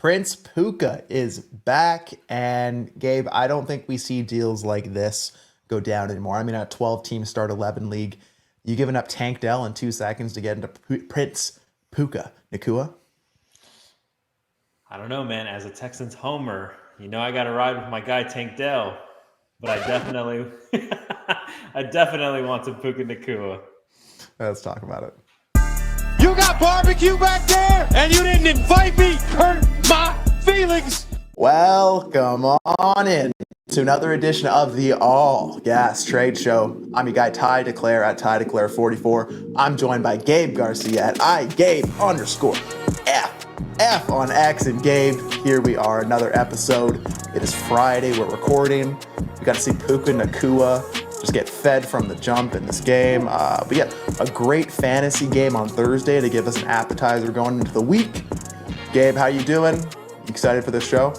Prince Puka is back, and Gabe, I don't think we see deals like this go down anymore. I mean, a 12-team start 11 league, you giving up Tank Dell in 2 seconds to get into Prince Puka. Nacua? I don't know, man. As a Texans homer, I got to ride with my guy Tank Dell, but I definitely, I definitely want some Puka Nacua. Let's talk about it. You got barbecue back there, and you didn't invite me. Hurt my feelings. Welcome on in to another edition of the All Gas Trade Show. I'm your guy Ty Declare at Ty Declare 44. I'm joined by Gabe Garcia at Gabe_F on X, and Gabe, here we are, another episode. It is Friday, we're recording. We got to see Puka Nacua just get fed from the jump in this game. But yeah, a great fantasy game on Thursday to give us an appetizer going into the week. Gabe, how you doing? You excited for this show?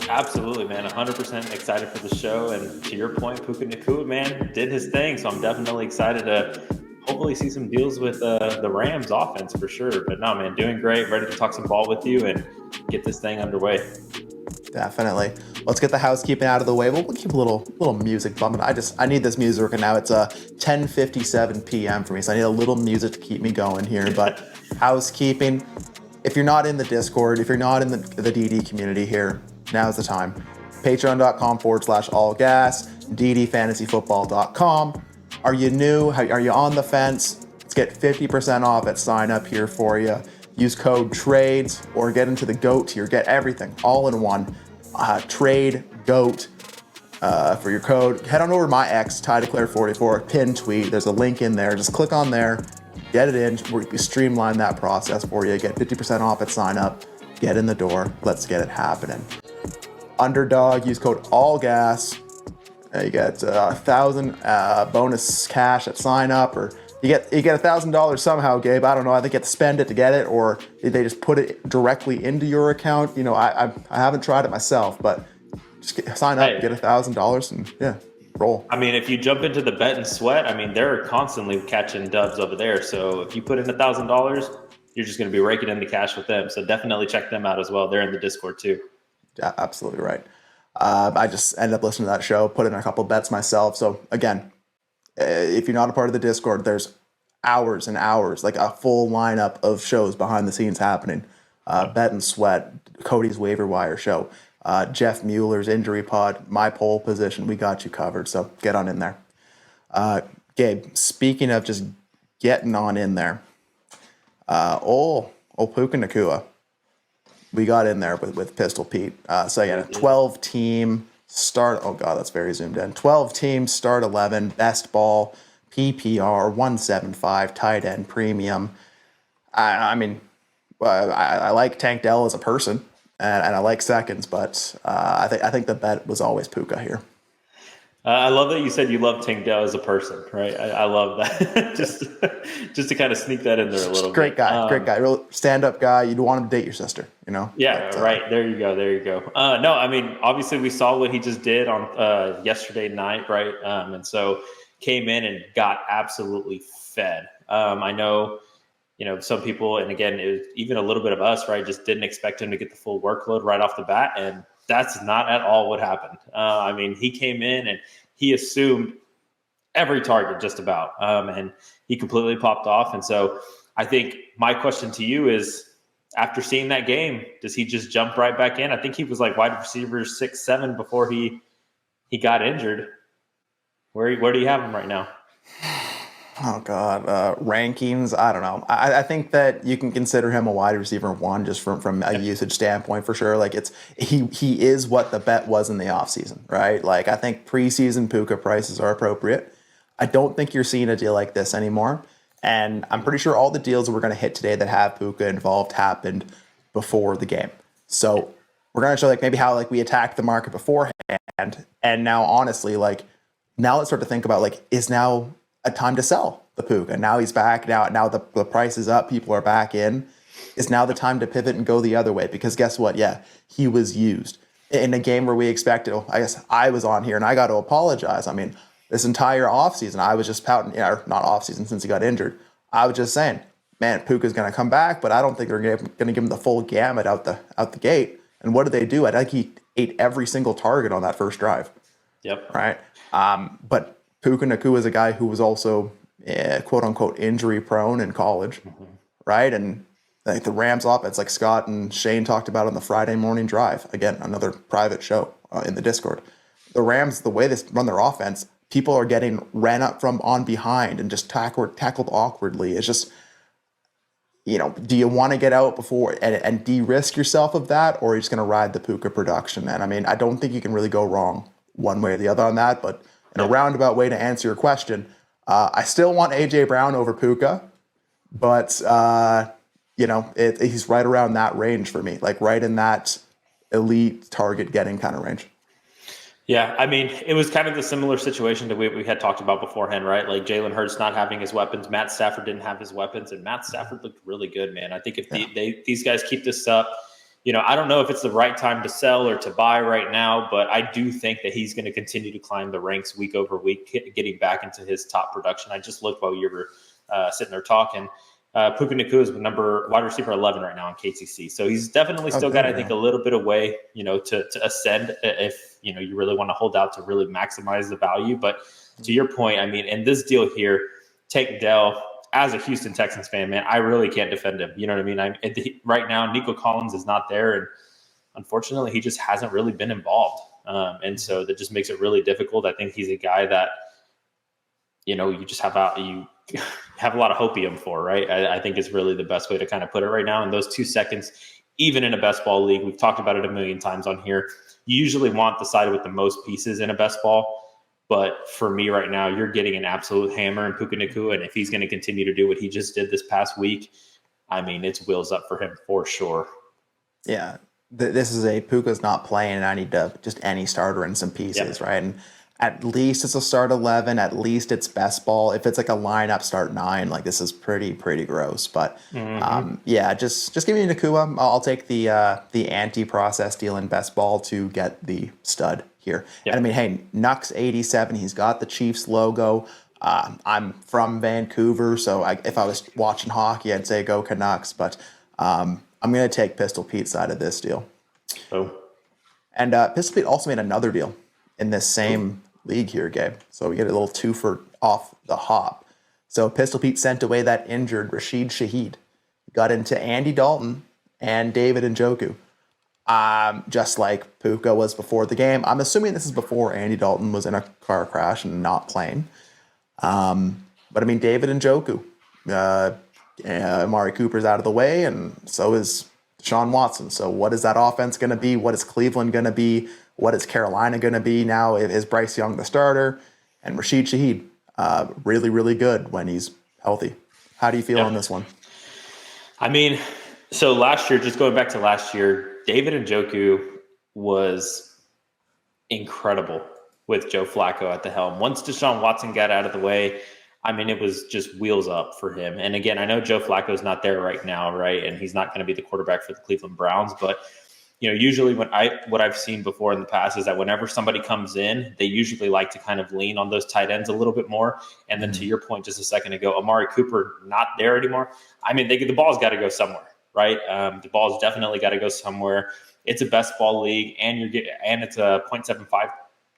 Absolutely, man. 100% excited for the show. And to your point, Puka Nacua, man, did his thing. So I'm definitely excited to hopefully see some deals with the Rams offense for sure. But no, man, doing great. Ready to talk some ball with you and get this thing underway. Definitely. Let's get the housekeeping out of the way. We'll keep a little music bumping. I need this music working now. It's 10:57 p.m. for me, so I need a little music to keep me going here. But housekeeping, if you're not in the Discord, if you're not in the DD community here, now's the time. Patreon.com/allgas, ddfantasyfootball.com. Are you new? Are you on the fence? Let's get 50% off at sign up here for you. Use code TRADES or get into the GOAT tier. Get everything all in one. Trade GOAT for your code. Head on over to my X, TyDeclare44, pin tweet. There's a link in there. Just click on there, get it in. We streamline that process for you. Get 50% off at sign up. Get in the door. Let's get it happening. Underdog, use code ALLGAS. You get 1,000 bonus cash at sign up, or you get $1,000 somehow, Gabe. I don't know. I think you have to spend it to get it, or they just put it directly into your account. I haven't tried it myself, but just sign up, get $1,000, and yeah, roll. I mean, if you jump into the bet and sweat, I mean, they're constantly catching dubs over there. So if you put in $1,000, you're just going to be raking in the cash with them. So definitely check them out as well. They're in the Discord too. Yeah, absolutely right. I just ended up listening to that show, put in a couple bets myself. So again, if you're not a part of the Discord, there's hours and hours, like a full lineup of shows behind the scenes happening. Bet and Sweat, Cody's Waiver Wire show, Jeff Mueller's Injury Pod, my pole position. We got you covered. So get on in there. Gabe, speaking of just getting on in there, old Puka Nacua. We got in there with Pistol Pete. So yeah, 12-team start. Oh God, that's very zoomed in. 12-team start 11, best ball, PPR 175, tight end premium. I mean, I like Tank Dell as a person, and I like seconds, but I think the bet was always Puka here. I love that you said you love Tank Dell as a person, right? I love that. just to kind of sneak that in there a little great bit. Great guy, real stand-up guy. You'd want him to date your sister, Yeah, but, right. There you go. No, I mean, obviously we saw what he just did on yesterday night, right? And so came in and got absolutely fed. I know, some people, and again, it was even a little bit of us, right? Just didn't expect him to get the full workload right off the bat, and that's not at all what happened. I mean, he came in and he assumed every target just about, and he completely popped off. And so I think my question to you is, after seeing that game, does he just jump right back in? I think he was like wide receiver 6-7 before he got injured. Where do you have him right now? Oh God, rankings. I don't know. I think that you can consider him a wide receiver 1 just from a usage standpoint for sure. Like he is what the bet was in the offseason, right? Like I think preseason Puka prices are appropriate. I don't think you're seeing a deal like this anymore. And I'm pretty sure all the deals we're going to hit today that have Puka involved happened before the game. So we're going to show maybe how we attacked the market beforehand. And now honestly, now let's start to think about is now a time to sell the Puka. Now he's back. Now the price is up. People are back in. Is now the time to pivot and go the other way? Because guess what? Yeah, he was used in a game where we expected. I guess I was on here and I got to apologize. I mean, this entire offseason, I was just pouting. Not offseason since he got injured. I was just saying, man, Puka's going to come back, but I don't think they're going to give him the full gamut out the gate. And what did they do? I think he ate every single target on that first drive. Yep. Right. But Puka Nacua is a guy who was also quote unquote injury prone in college. Right. And like the Rams offense, like Scott and Shane talked about on the Friday morning drive, again, another private show in the Discord. The Rams, the way they run their offense, people are getting ran up from on behind and just tackled awkwardly. It's just, do you want to get out before and de-risk yourself of that, or are you just going to ride the Puka production? And I mean, I don't think you can really go wrong one way or the other on that, but in a roundabout way to answer your question, I still want AJ Brown over Puka, but he's right around that range for me, like right in that elite target getting kind of range. Yeah, I mean, it was kind of the similar situation that we had talked about beforehand, right? Like Jalen Hurts not having his weapons, Matt Stafford didn't have his weapons, and Matt Stafford looked really good, man. I think if these guys keep this up, I don't know if it's the right time to sell or to buy right now, but I do think that he's going to continue to climb the ranks week over week, getting back into his top production. I just looked while you wwere sitting there talking. Puka Nacua is wide receiver 11 right now on KCC. So he's definitely still got, I think, a little bit of way, to ascend if, you really want to hold out to really maximize the value. But to your point, I mean, in this deal here, Tank Dell, as a Houston Texans fan, man, I really can't defend him. You know what I mean? Right now, Nico Collins is not there. And unfortunately, he just hasn't really been involved. And so that just makes it really difficult. I think he's a guy that, you just have a lot of hopium for, right? I think is really the best way to kind of put it right now. In those 2 seconds, even in a best ball league, we've talked about it a million times on here. You usually want the side with the most pieces in a best ball. But for me right now, you're getting an absolute hammer in Puka Nacua. And if he's going to continue to do what he just did this past week, I mean, it's wheels up for him for sure. Yeah. This is Puka's not playing, and I need just any starter and some pieces, right? And at least it's a start 11. At least it's best ball. If it's like a lineup start 9, like this is pretty gross. But just give me Nacua. I'll take the anti-process deal in best ball to get the stud here. And I mean, hey, Nux 87. He's got the Chiefs logo. I'm from Vancouver, so if I was watching hockey, I'd say go Canucks. But I'm going to take Pistol Pete's side of this deal. Oh. And Pistol Pete also made another deal in this same league here, Gabe. So we get a little 2 for off the hop. So Pistol Pete sent away that injured Rashid Shaheed. Got into Andy Dalton and David Njoku. Just like Puka was before the game. I'm assuming this is before Andy Dalton was in a car crash and not playing. But I mean, David Njoku. Amari Cooper's out of the way, and so is Deshaun Watson. So what is that offense going to be? What is Cleveland going to be? What is Carolina going to be now? Is Bryce Young the starter? And Rashid Shaheed, really, really good when he's healthy. How do you feel on this one? I mean, so last year, just going back to last year, David Njoku was incredible with Joe Flacco at the helm. Once Deshaun Watson got out of the way, I mean, it was just wheels up for him. And again, I know Joe Flacco's not there right now, right? And he's not going to be the quarterback for the Cleveland Browns, but usually what I've seen before in the past is that whenever somebody comes in, they usually like to kind of lean on those tight ends a little bit more. And then to your point just a second ago, Amari Cooper not there anymore. I mean, the ball's got to go somewhere, right? The ball's definitely got to go somewhere. It's a best ball league, and it's a 0.75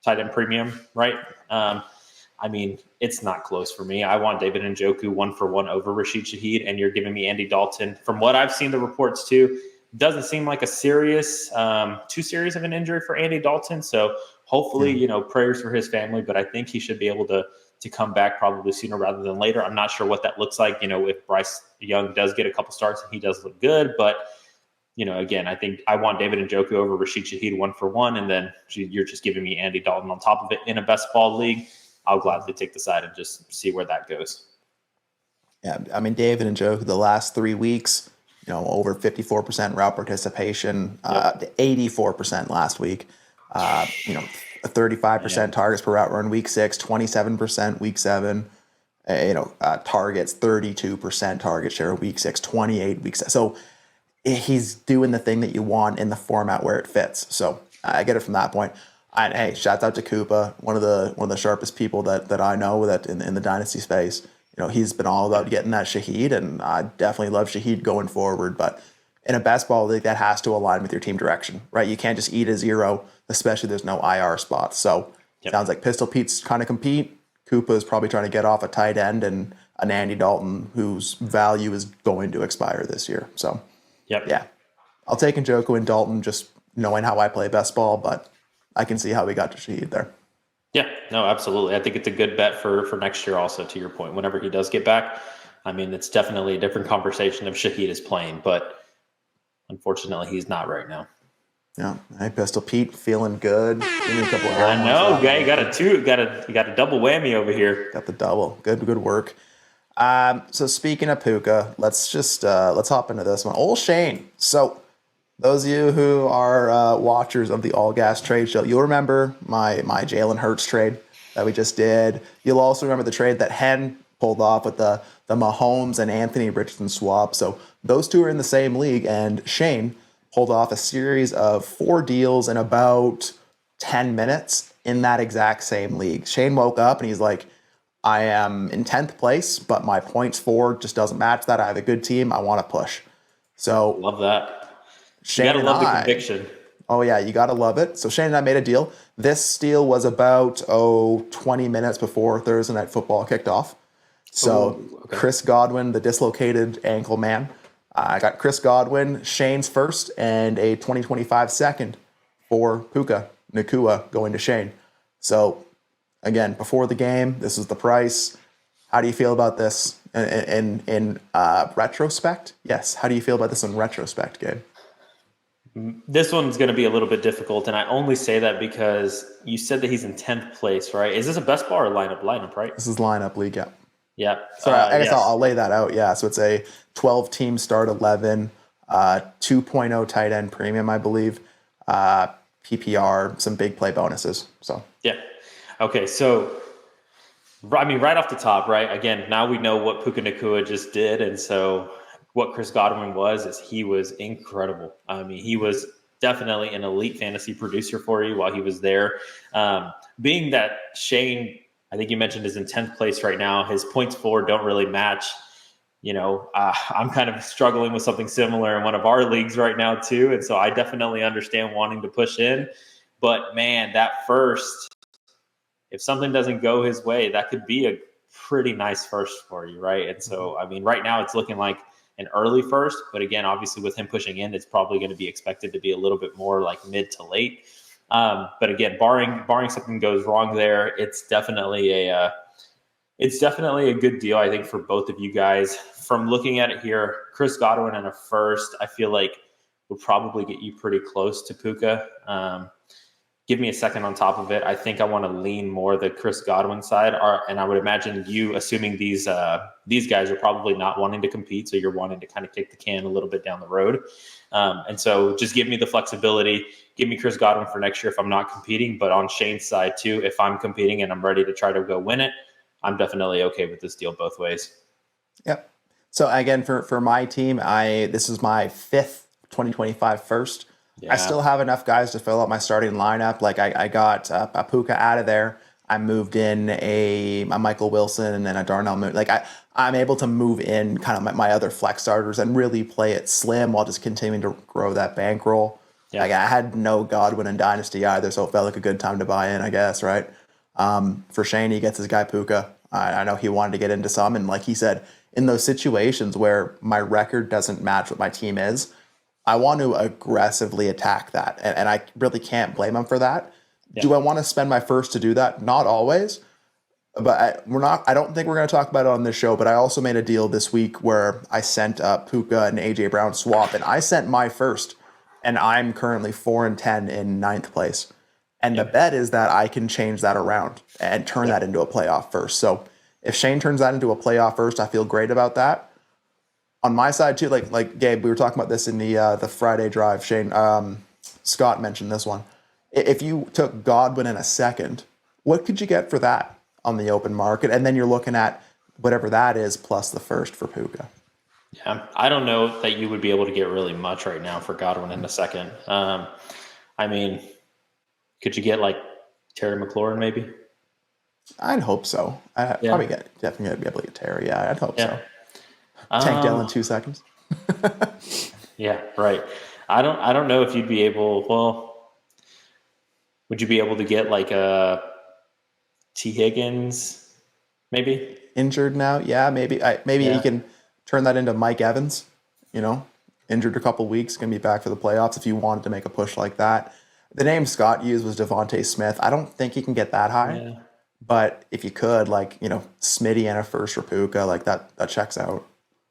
tight end premium, right? I mean, it's not close for me. I want David Njoku 1-for-1 over Rashid Shaheed, and you're giving me Andy Dalton. From what I've seen the reports too, doesn't seem like a too serious of an injury for Andy Dalton. So hopefully, prayers for his family, but I think he should be able to come back probably sooner rather than later. I'm not sure what that looks like. If Bryce Young does get a couple starts and he does look good, but again, I think I want David Njoku over Rashid Shaheed 1-for-1. And then you're just giving me Andy Dalton on top of it in a best ball league. I'll gladly take the side and just see where that goes. Yeah, I mean, David Njoku, the last 3 weeks, over 54% route participation, 84% last week. 35% targets per route run week 6, 27% week 7. Targets 32% target share week 6, 28 week 7. So he's doing the thing that you want in the format where it fits. So I get it from that point. And hey, shouts out to Koopa, one of the sharpest people that I know that in the Dynasty space. he's been all about getting that Shaheed, and I definitely love Shaheed going forward. But in a best ball league, that has to align with your team direction, right? You can't just eat a zero, especially there's no IR spots. So sounds like Pistol Pete's trying to compete. Koopa is probably trying to get off a tight end, and an Andy Dalton whose value is going to expire this year. So, yeah, I'll take Njoku and Dalton just knowing how I play best ball, but I can see how we got to Shaheed there. Yeah, no, absolutely. I think it's a good bet for next year also, to your point. Whenever he does get back, I mean, it's definitely a different conversation if Shaheed is playing, but unfortunately, he's not right now. Yeah, hey, Pistol Pete, feeling good. Give me a couple of I know, guy. You got a double whammy over here. Got the double. Good work. So speaking of Puka, let's hop into this one. Old Shane. So those of you who are watchers of the ALLGAS trade show, you'll remember my Jalen Hurts trade that we just did. You'll also remember the trade that Hen pulled off with the Mahomes and Anthony Richardson swap. So those two are in the same league, and Shane pulled off a series of 4 deals in about 10 minutes in that exact same league. Shane woke up and he's like, I am in 10th place, but my points for just doesn't match that. I have a good team. I want to push. So love that. Shane you gotta love the conviction. Oh yeah, you gotta love it. So Shane and I made a deal. This deal was about 20 minutes before Thursday Night Football kicked off. So Chris Godwin, the dislocated ankle man, I got Chris Godwin, Shane's first, and a 2025 second for Puka, Nacua going to Shane. So again, before the game, this is the price. How do you feel about this in retrospect? Yes. How do you feel about this in retrospect, Gabe? This one's going to be a little bit difficult, and I only say that because you said that he's in 10th place, right? Is this a best ball or lineup, right? This is lineup league, yeah. Yeah. Sorry, I guess I'll lay that out. Yeah, so it's a 12-team start 11, 2.0 tight end premium, I believe, PPR, some big play bonuses. So yeah. Okay, so I mean, right off the top, right? Again, now we know what Puka Nacua just did, and so what Chris Godwin is he was incredible. I mean, he was definitely an elite fantasy producer for you while he was there. Being that Shane, I think you mentioned, is in 10th place right now. His points for don't really match. I'm kind of struggling with something similar in one of our leagues right now too. And so I definitely understand wanting to push in. But man, that first, if something doesn't go his way, that could be a pretty nice first for you, right? And so, I mean, right now it's looking like an early first. But again, obviously with him pushing in, it's probably going to be expected to be a little bit more like mid to late. But again, barring something goes wrong there, it's definitely a good deal, I think, for both of you guys. From looking at it here, Chris Godwin in a first, I feel like would probably get you pretty close to Puka. Give me a second on top of it. I think I want to lean more the Chris Godwin side, and I would imagine you, assuming these guys are probably not wanting to compete, so you're wanting to kind of kick the can a little bit down the road. And so just give me the flexibility. Give me Chris Godwin for next year if I'm not competing, but on Shane's side too, if I'm competing and I'm ready to try to go win it, I'm definitely okay with this deal both ways. Yep. So again, for my team, this is my 5th 2025 first. Yeah. I still have enough guys to fill out my starting lineup. Like I got a Puka out of there. I moved in a Michael Wilson and then a Darnell Moon. Like I'm able to move in kind of my other flex starters and really play it slim while just continuing to grow that bankroll. Yeah. Like I had no Godwin in Dynasty either, so it felt like a good time to buy in, I guess, right? For Shane, he gets his guy Puka. I know he wanted to get into some, and like he said, in those situations where my record doesn't match what my team is, I want to aggressively attack that, and I really can't blame him for that. Yeah. Do I want to spend my first to do that? Not always, but I don't think we're going to talk about it on this show. But I also made a deal this week where I sent Puka and AJ Brown swap, and I sent my first, and I'm currently 4-10 in 9th place. And the bet is that I can change that around and turn that into a playoff first. So if Shane turns that into a playoff first, I feel great about that. On my side too, like Gabe, we were talking about this in the Friday drive. Shane, Scott mentioned this one. If you took Godwin in a second, what could you get for that on the open market? And then you're looking at whatever that is plus the first for Puka. Yeah, I don't know that you would be able to get really much right now for Godwin in a second. I mean, could you get like Terry McLaurin maybe? I'd hope so. I Yeah. probably definitely gonna be able to get Terry. Yeah, I'd hope Yeah. so. Tank Dell in 2 seconds. Yeah, right. I don't know if you'd be able. Well, would you be able to get like a T Higgins, maybe? Injured now, yeah, maybe. Maybe he Yeah. can turn that into Mike Evans. You know, injured a couple weeks, gonna be back for the playoffs. If you wanted to make a push like that, the name Scott used was Devontae Smith. I don't think he can get that high, Yeah. but if you could, like Smitty and a first for Puka, like that checks out.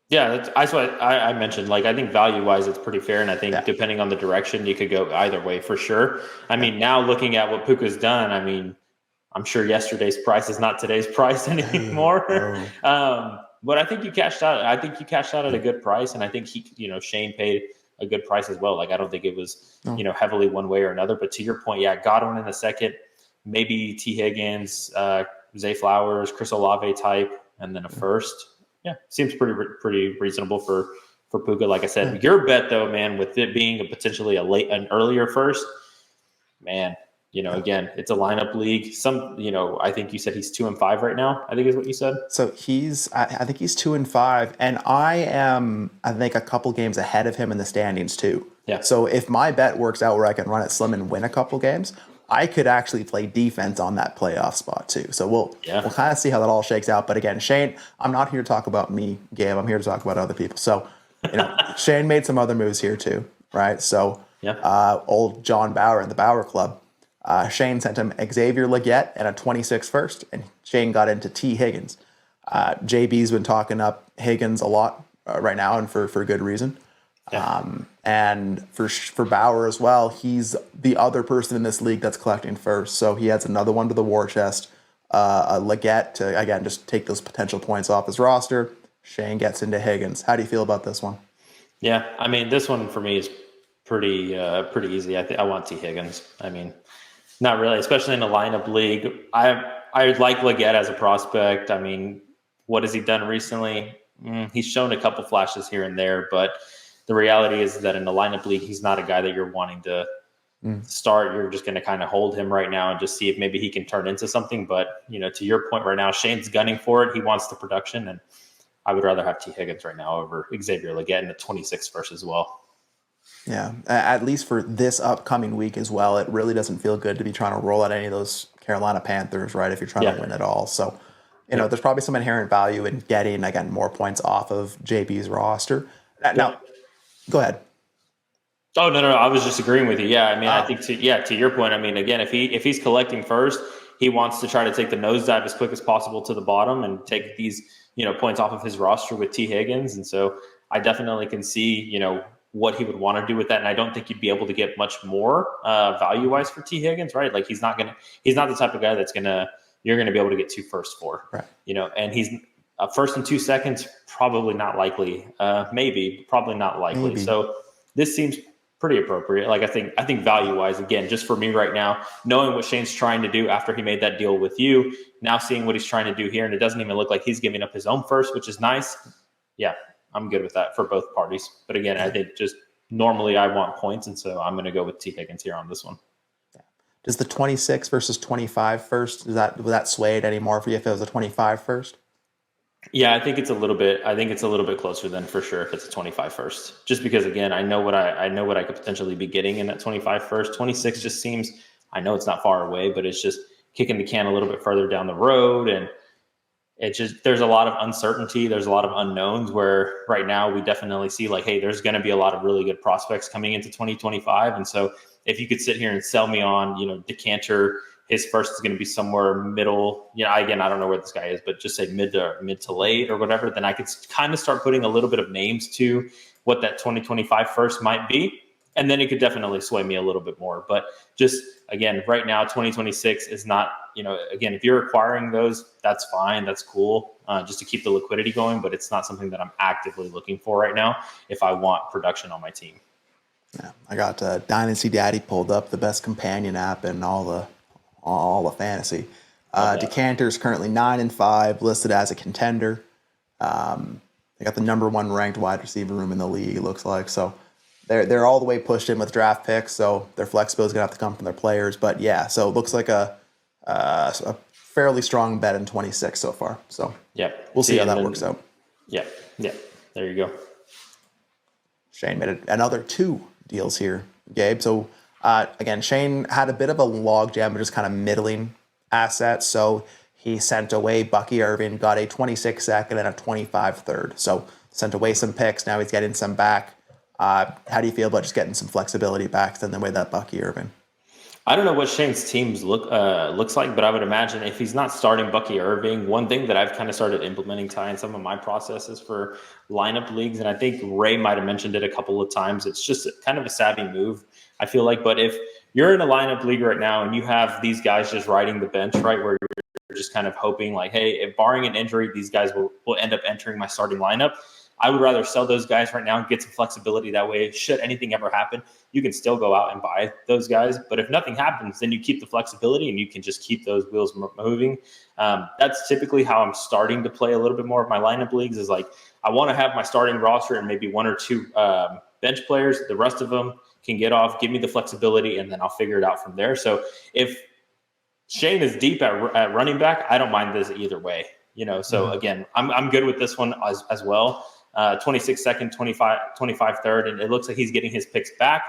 Yeah, that's what I mentioned. Like, I think value-wise, it's pretty fair, and I think Yeah. depending on the direction, you could go either way for sure. I Yeah. mean, now looking at what Puka's done, I mean, I'm sure yesterday's price is not today's price anymore. But I think you cashed out. I think you cashed out at a good price, and I think Shane paid a good price as well. Like, I don't think it was No. heavily one way or another. But to your point, yeah, Godwin in the second, maybe T Higgins, Zay Flowers, Chris Olave type, and then a first. Yeah, seems pretty reasonable for Puka. Like I said, your bet though, man, with it being potentially an earlier first, man. Again, it's a lineup league. I think you said he's 2-5 right now. I think is what you said. So I think he's 2-5, and I think a couple games ahead of him in the standings too. Yeah. So if my bet works out where I can run it slim and win a couple games, I could actually play defense on that playoff spot too. So we'll kind of see how that all shakes out. But again, Shane, I'm not here to talk about me, Gabe. I'm here to talk about other people. So Shane made some other moves here too, right? So old John Bauer in the Bauer Club. Shane sent him Xavier Legette and a 26 first, and Shane got into T. Higgins. JB's been talking up Higgins a lot right now, and for good reason. Yeah. And for Bauer as well, he's the other person in this league that's collecting first. So he adds another one to the war chest, a Legette to, again, just take those potential points off his roster. Shane gets into Higgins. How do you feel about this one? Yeah, I mean, this one for me is pretty easy. I want T. Higgins. I mean, not really, especially in a lineup league. I like Legette as a prospect. I mean, what has he done recently? He's shown a couple flashes here and there, but the reality is that in the lineup league, he's not a guy that you're wanting to start. You're just going to kind of hold him right now and just see if maybe he can turn into something. But, to your point right now, Shane's gunning for it. He wants the production, and I would rather have T. Higgins right now over Xavier Legette in the 26th first as well. Yeah, at least for this upcoming week as well, it really doesn't feel good to be trying to roll out any of those Carolina Panthers, right, if you're trying to win it all. So, there's probably some inherent value in getting, again, more points off of JB's roster. Now, go ahead. Oh, no. I was just agreeing with you. Yeah, I mean, I think, to your point, I mean, again, if he's collecting first, he wants to try to take the nosedive as quick as possible to the bottom and take these, points off of his roster with T. Higgins. And so I definitely can see, what he would want to do with that. And I don't think you'd be able to get much more value-wise for T. Higgins, right? Like he's not the type of guy you're going to be able to get 2 first for, right? And he's a first and 2 seconds, probably not likely. Probably not likely. Maybe. So this seems pretty appropriate. Like I think value-wise, again, just for me right now, knowing what Shane's trying to do after he made that deal with you, now seeing what he's trying to do here, and it doesn't even look like he's giving up his own first, which is nice. Yeah, I'm good with that for both parties. But again, I think just normally I want points, and so I'm going to go with T. Higgins here on this one. Does the 26 versus 25 first, would that sway it anymore for you if it was a 25 first? Yeah, I think it's a little bit closer than for sure if it's a 25 first. Just because again, I know what I could potentially be getting in that 25 first. 26 just seems, I know it's not far away, but it's just kicking the can a little bit further down the road, and there's a lot of uncertainty. There's a lot of unknowns where right now we definitely see like, hey, there's going to be a lot of really good prospects coming into 2025. And so if you could sit here and sell me on, Decanter, his first is going to be somewhere middle, again, I don't know where this guy is, but just say mid to late or whatever, then I could kind of start putting a little bit of names to what that 2025 first might be. And then it could definitely sway me a little bit more. But just, again, right now, 2026 is not, again, if you're acquiring those, that's fine. That's cool, just to keep the liquidity going. But it's not something that I'm actively looking for right now if I want production on my team. Yeah, I got Dynasty Daddy pulled up, the best companion app in all the fantasy. Decanter's currently 9-5, listed as a contender. They got the number 1 ranked wide receiver room in the league, it looks like. So they're all the way pushed in with draft picks, so their flexibility is going to have to come from their players. But yeah, so it looks like a fairly strong bet in 26 so far. So we'll see how that works out. Yep. There you go. Shane made another 2 deals here, Gabe. So again, Shane had a bit of a logjam, but just kind of middling assets. So he sent away Bucky Irving, got a 26 second and a 25 third. So sent away some picks. Now he's getting some back. How do you feel about just getting some flexibility back than the way that Bucky Irving? I don't know what Shane's teams looks like, but I would imagine if he's not starting Bucky Irving, one thing that I've kind of started implementing, Ty, in some of my processes for lineup leagues, and I think Ray might have mentioned it a couple of times, it's just kind of a savvy move, I feel like. But if you're in a lineup league right now and you have these guys just riding the bench, right, where you're just kind of hoping like, hey, if barring an injury, these guys will end up entering my starting lineup, I would rather sell those guys right now and get some flexibility. That way, should anything ever happen, you can still go out and buy those guys. But if nothing happens, then you keep the flexibility and you can just keep those wheels moving. That's typically how I'm starting to play a little bit more of my lineup leagues, is like I want to have my starting roster and maybe 1 or 2 bench players. The rest of them can get off, give me the flexibility, and then I'll figure it out from there. So if Shane is deep at running back, I don't mind this either way. So again, I'm good with this one as well. 26 second, 25 third, and it looks like he's getting his picks back.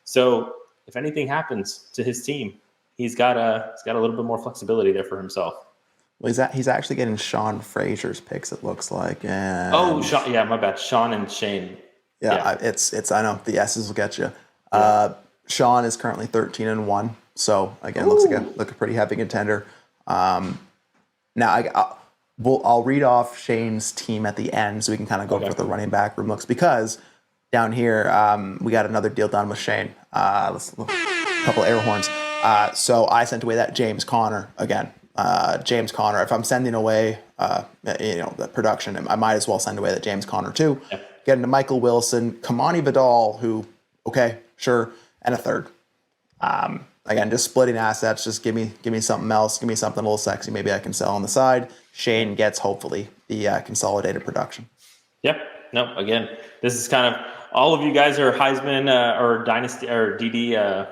So if anything happens to his team, he's got a little bit more flexibility there for himself. Well, he's actually getting Sean Frazier's picks, it looks like. And Sean, my bad. Sean and Shane. Yeah. It's I know the S's will get you. Sean is currently 13-1. So again, looks like a pretty heavy contender. Now I'll read off Shane's team at the end so we can kind of go for the running back room looks, because down here we got another deal done with Shane. A couple air horns. So I sent away that James Conner again. James Conner. If I'm sending away the production, I might as well send away that James Conner too. Get into Michael Wilson, Kamani Vidal, who sure, and a third. Again, just splitting assets. Just give me something else. Give me something a little sexy. Maybe I can sell on the side. Shane gets hopefully the consolidated production. Yep. No. Again, this is kind of all of you guys are Heisman or Dynasty or DD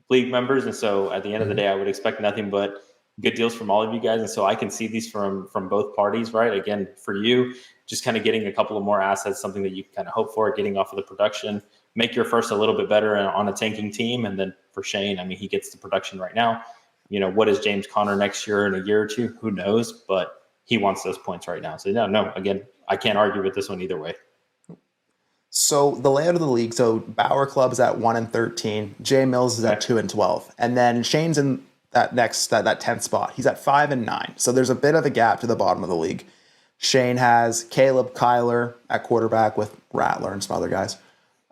league members, and so at the end of the day, I would expect nothing but good deals from all of you guys. And so I can see these from both parties, right? Again, for you, just kind of getting a couple of more assets, something that you can kind of hope for, getting off of the production, make your first a little bit better on a tanking team. And then for Shane, I mean, he gets the production right now. What is James Conner next year in a year or two? Who knows? But he wants those points right now. So no, again, I can't argue with this one either way. So the layout of the league, so Bauer Club's at 1-13, Jay Mills is at 2-12, and then Shane's in that 10th spot. He's at 5-9. So there's a bit of a gap to the bottom of the league. Shane has Caleb Kyler at quarterback with Rattler and some other guys.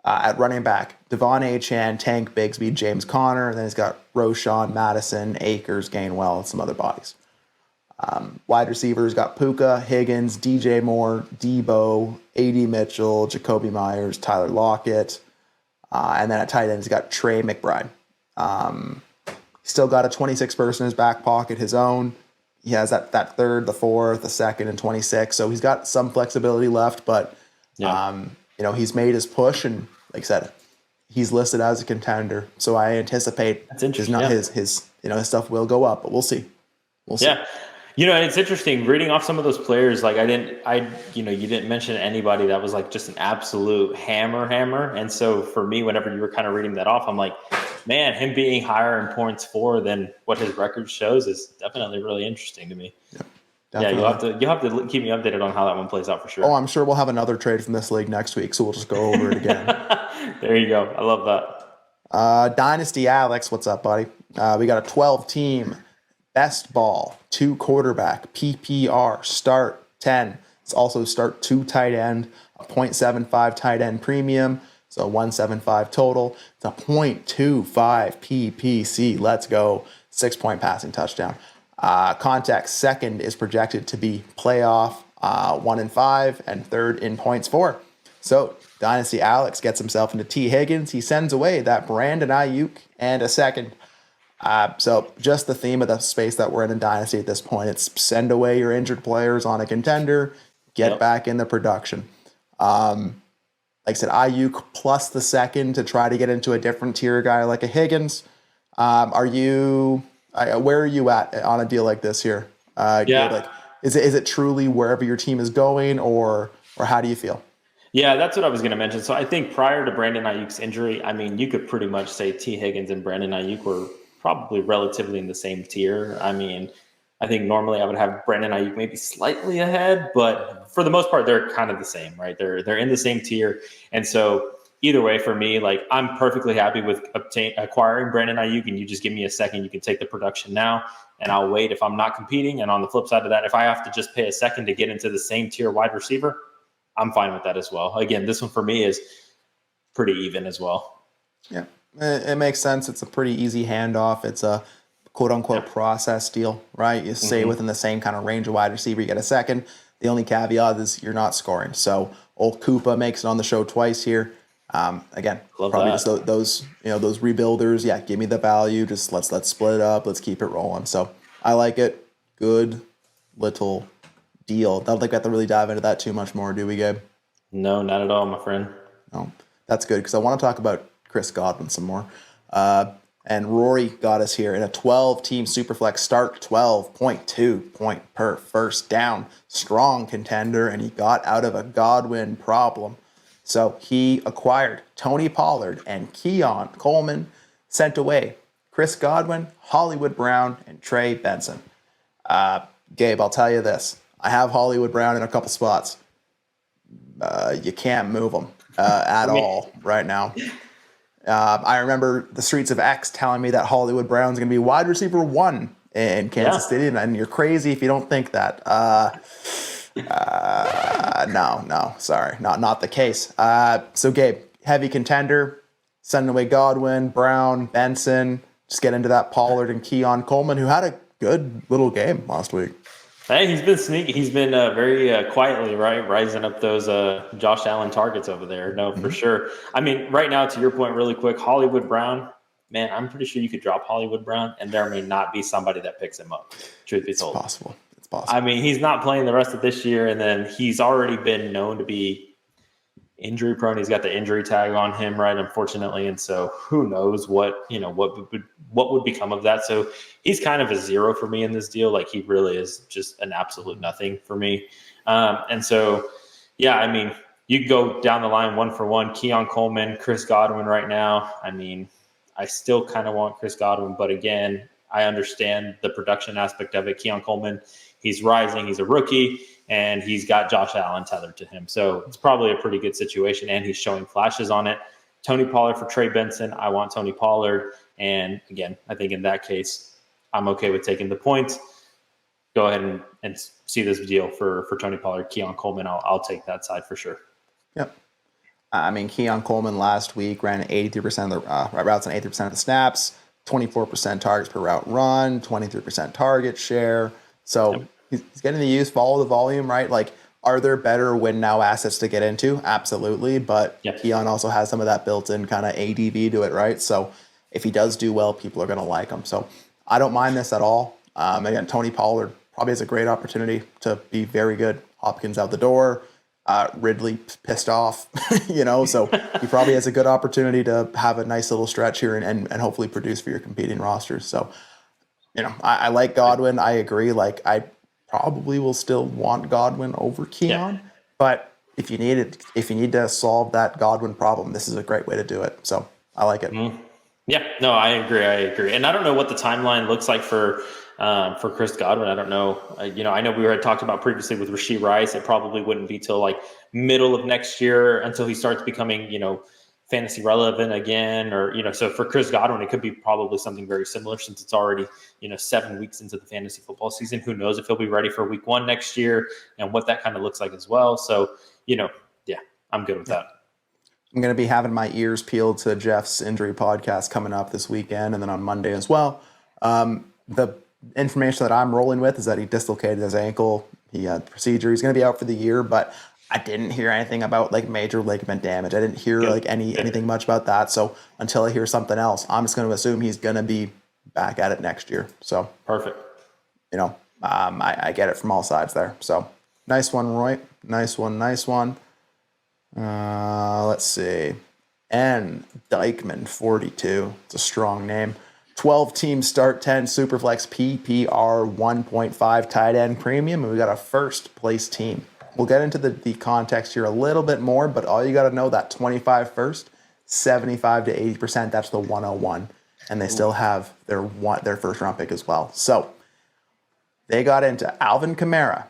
At running back, Devon Achane, Tank Bigsby, James Conner, and then he's got Roshan, Madison, Akers, Gainwell, and some other bodies. Wide receivers got Puka, Higgins, DJ Moore, Debo, A.D. Mitchell, Jacoby Myers, Tyler Lockett. And then at tight end, he's got Trey McBride. He's still got a 26 person in his back pocket, his own. He has that third, the fourth, the second, and 26. So he's got some flexibility left, but he's made his push, and like I said, he's listed as a contender. So I anticipate his stuff will go up, but we'll see. Yeah. It's interesting reading off some of those players. Like you didn't mention anybody that was like just an absolute hammer. And so for me, whenever you were kind of reading that off, I'm like, man, him being higher in points for than what his record shows is definitely really interesting to me. Yeah, you'll have to keep me updated on how that one plays out for sure. Oh, I'm sure we'll have another trade from this league next week, so we'll just go over it again. There you go. I love that. Dynasty Alex, what's up, buddy? We got a 12-team best ball, 2 quarterback, PPR, start 10. It's also start 2 tight end, a 0.75 tight end premium, so 175 total. It's a 0.25 PPC. Let's go. 6-point passing touchdown. Context, second is projected to be playoff 1-5 and third in points for. So Dynasty Alex gets himself into T. Higgins. He sends away that Brandon Ayuk and a second. So just the theme of the space that we're in Dynasty at this point, it's send away your injured players on a contender, get back in the production. Like I said, Ayuk plus the second to try to get into a different tier guy like a Higgins. Are you Where are you at on a deal like this here? Yeah. Like, is it truly wherever your team is going, or how do you feel? Yeah, that's what I was going to mention. So I think prior to Brandon Ayuk's injury, I mean, you could pretty much say T. Higgins and Brandon Ayuk were probably relatively in the same tier. I mean, I think normally I would have Brandon Ayuk maybe slightly ahead, but for the most part, they're kind of the same, right? They're in the same tier, and so either way, for me, like I'm perfectly happy with acquiring Brandon Ayuk, and you just give me a second, you can take the production now, and I'll wait if I'm not competing. And on the flip side of that, if I have to just pay a second to get into the same tier wide receiver, I'm fine with that as well. Again, this one for me is pretty even as well. Yeah, it makes sense. It's a pretty easy handoff. It's a quote unquote process deal, right? You stay within the same kind of range of wide receiver, you get a second. The only caveat is you're not scoring. So old Koopa makes it on the show twice here. Again, Love probably that. just those those rebuilders. Yeah, give me the value. Just let's split it up. Let's keep it rolling. So I like it. Good little deal. Don't think we have to really dive into that too much more, do we, Gabe? No, not at all, my friend. No, that's good because I want to talk about Chris Godwin some more. And Rory got us here in a 12-team Superflex start, 12.2 point per first down. Strong contender, and he got out of a Godwin problem. So he acquired Tony Pollard and Keon Coleman, sent away Chris Godwin, Hollywood Brown, and Trey Benson. Gabe, I'll tell you this. I have Hollywood Brown in a couple spots. You can't move them at all right now. I remember the streets of X telling me that Hollywood Brown's going to be wide receiver 1 in Kansas City, and you're crazy if you don't think that. No, sorry, not the case. So Gabe, heavy contender, sending away Godwin, Brown, Benson. Just get into that Pollard and Keon Coleman, who had a good little game last week. Hey, he's been sneaky. He's been very quietly, right, rising up those Josh Allen targets over there. No, for sure. I mean, right now, to your point, really quick, Hollywood Brown, man, I'm pretty sure you could drop Hollywood Brown, and there may not be somebody that picks him up, truth be told. It's possible. I mean, he's not playing the rest of this year, and then he's already been known to be injury prone. He's got the injury tag on him, right? Unfortunately, and so who knows what would become of that. So he's kind of a zero for me in this deal. Like he really is just an absolute nothing for me. And so, yeah, I mean, you could go down the line one for one. Keon Coleman, Chris Godwin right now. I mean, I still kind of want Chris Godwin, but again, I understand the production aspect of it. Keon Coleman, he's rising. He's a rookie. And he's got Josh Allen tethered to him. So it's probably a pretty good situation, and he's showing flashes on it. Tony Pollard for Trey Benson. I want Tony Pollard. And again, I think in that case, I'm okay with taking the points. Go ahead and see this deal for Tony Pollard. Keon Coleman, I'll take that side for sure. Yep. I mean, Keon Coleman last week ran 83% of the routes on 83% of the snaps, 24% targets per route run, 23% target share. So he's getting the use, follow the volume, right? Like, are there better win now assets to get into? Absolutely. But Keon also has some of that built-in kind of ADV to it, right? So if he does do well, people are going to like him. So I don't mind this at all. Again, Tony Pollard probably has a great opportunity to be very good. Hopkins out the door. Ridley pissed off, so he probably has a good opportunity to have a nice little stretch here and hopefully produce for your competing rosters. So, I like Godwin. I agree. Like, I probably will still want Godwin over Keon, but if you need to solve that Godwin problem, this is a great way to do it. So I like it. Mm-hmm. Yeah, no, I agree. And I don't know what the timeline looks like for Chris Godwin. I don't know. I know we had talked about previously with Rashid Rice. It probably wouldn't be till like middle of next year until he starts becoming, fantasy relevant again, or, so for Chris Godwin, it could be probably something very similar since it's already, 7 weeks into the fantasy football season. Who knows if he'll be ready for week 1 next year and what that kind of looks like as well. So, I'm good with that. I'm going to be having my ears peeled to Jeff's injury podcast coming up this weekend and then on Monday as well. The information that I'm rolling with is that he dislocated his ankle. He had procedure. He's going to be out for the year, but I didn't hear anything about like major ligament damage. I didn't hear like anything much about that. So until I hear something else, I'm just going to assume he's going to be back at it next year. So perfect. I get it from all sides there. So nice one, Roy. Nice one. Let's see. N. Dykeman 42. It's a strong name. 12 team start 10 Superflex PPR 1.5 tight end premium, and we got a first place team. We'll get into the context here a little bit more, but all you got to know that 25 first, 75 to 80%, that's the 101. And they still have their first round pick as well. So they got into Alvin Kamara,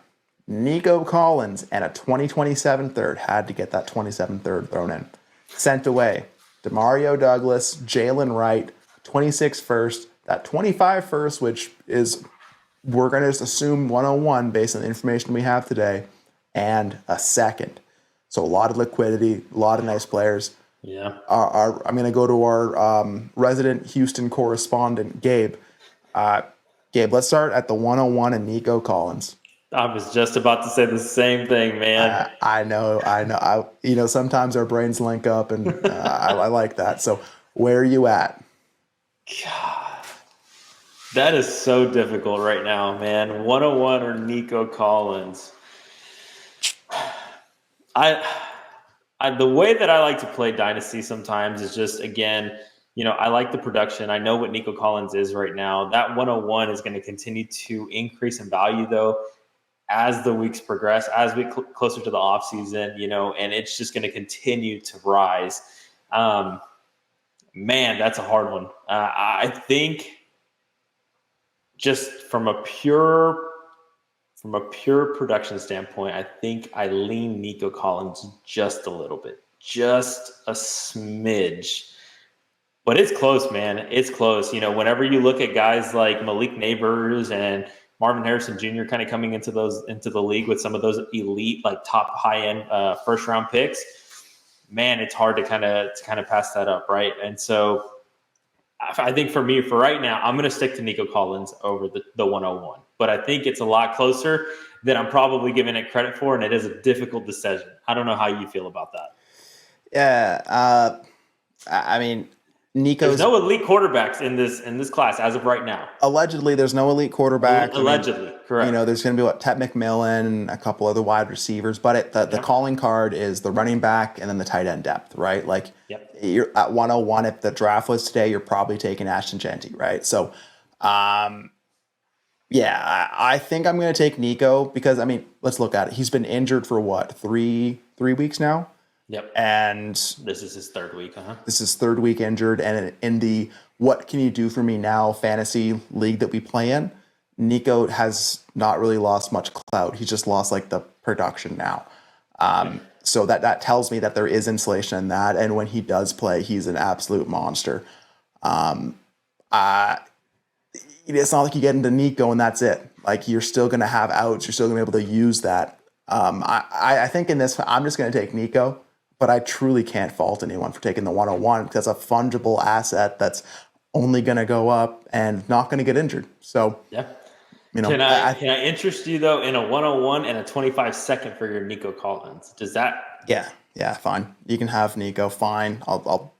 Nico Collins, and a 2027 third. Had to get that 27 third thrown in. Sent away Demario Douglas, Jalen Wright, 26 first, that 25 first, which is, we're going to just assume 101 based on the information we have today, and a second. So a lot of liquidity, a lot of nice players. Yeah. I'm going to go to our resident Houston correspondent, Gabe. Gabe, let's start at the 101 and Nico Collins. I was just about to say the same thing, man. I know. Sometimes our brains link up, and I like that. So where are you at? God, that is so difficult right now, man. 101 or Nico Collins. The way that I like to play Dynasty sometimes is just, again, I like the production. I know what Nico Collins is right now. That 101 is going to continue to increase in value, though, as the weeks progress, as we closer to the offseason, and it's just going to continue to rise. Man, that's a hard one. I think just from a pure production standpoint, I think I lean Nico Collins just a little bit, just a smidge. But it's close, man. It's close. Whenever you look at guys like Malik Neighbors and Marvin Harrison Jr. kind of coming into the league with some of those elite, like top high-end first round picks, man, it's hard to kind of pass that up, right? And so I think for me, for right now, I'm going to stick to Nico Collins over the 101. But I think it's a lot closer than I'm probably giving it credit for, and it is a difficult decision. I don't know how you feel about that. Yeah, I mean, Nico's... There's no elite quarterbacks in this class as of right now. Allegedly, there's no elite quarterback. Allegedly, correct. There's going to be Ted McMillan and a couple other wide receivers, but the calling card is the running back and then the tight end depth, right? Like, you're at 101. If the draft was today, you're probably taking Ashton Genty, right? So, I think I'm going to take Nico because, let's look at it. He's been injured for what, three weeks now? Yep. And this is his third week, This is third week injured, and in the what can you do for me now fantasy league that we play in, Nico has not really lost much clout. He's just lost the production now. So that tells me that there is insulation in that, and when he does play, he's an absolute monster. It's not like you get into Nico and that's it. Like, you're still going to have outs. You're still going to be able to use that. I think in this, I'm just going to take Nico. But I truly can't fault anyone for taking the 101 because it's a fungible asset that's only going to go up and not going to get injured. So, Can I interest you, though, in a 101 and a 25 second for your Nico Collins? Does that? Yeah, fine. You can have Nico. Fine. I'll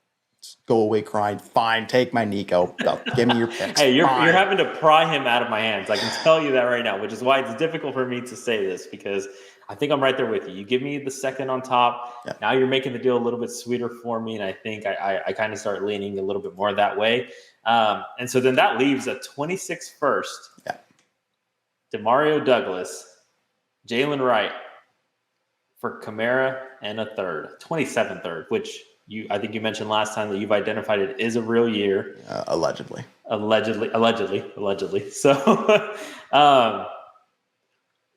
go away crying. Fine. Take my Nico. Give me your picks. Hey, you're having to pry him out of my hands. I can tell you that right now, which is why it's difficult for me to say this because I think I'm right there with you. You give me the second on top. Yeah. Now you're making the deal a little bit sweeter for me, and I think I kind of start leaning a little bit more that way. And so then that leaves a 26 first. Yeah. Demario Douglas, Jalen Wright for Kamara, and a third, 27 third, which I think you mentioned last time that you've identified it is a real year. Allegedly. So,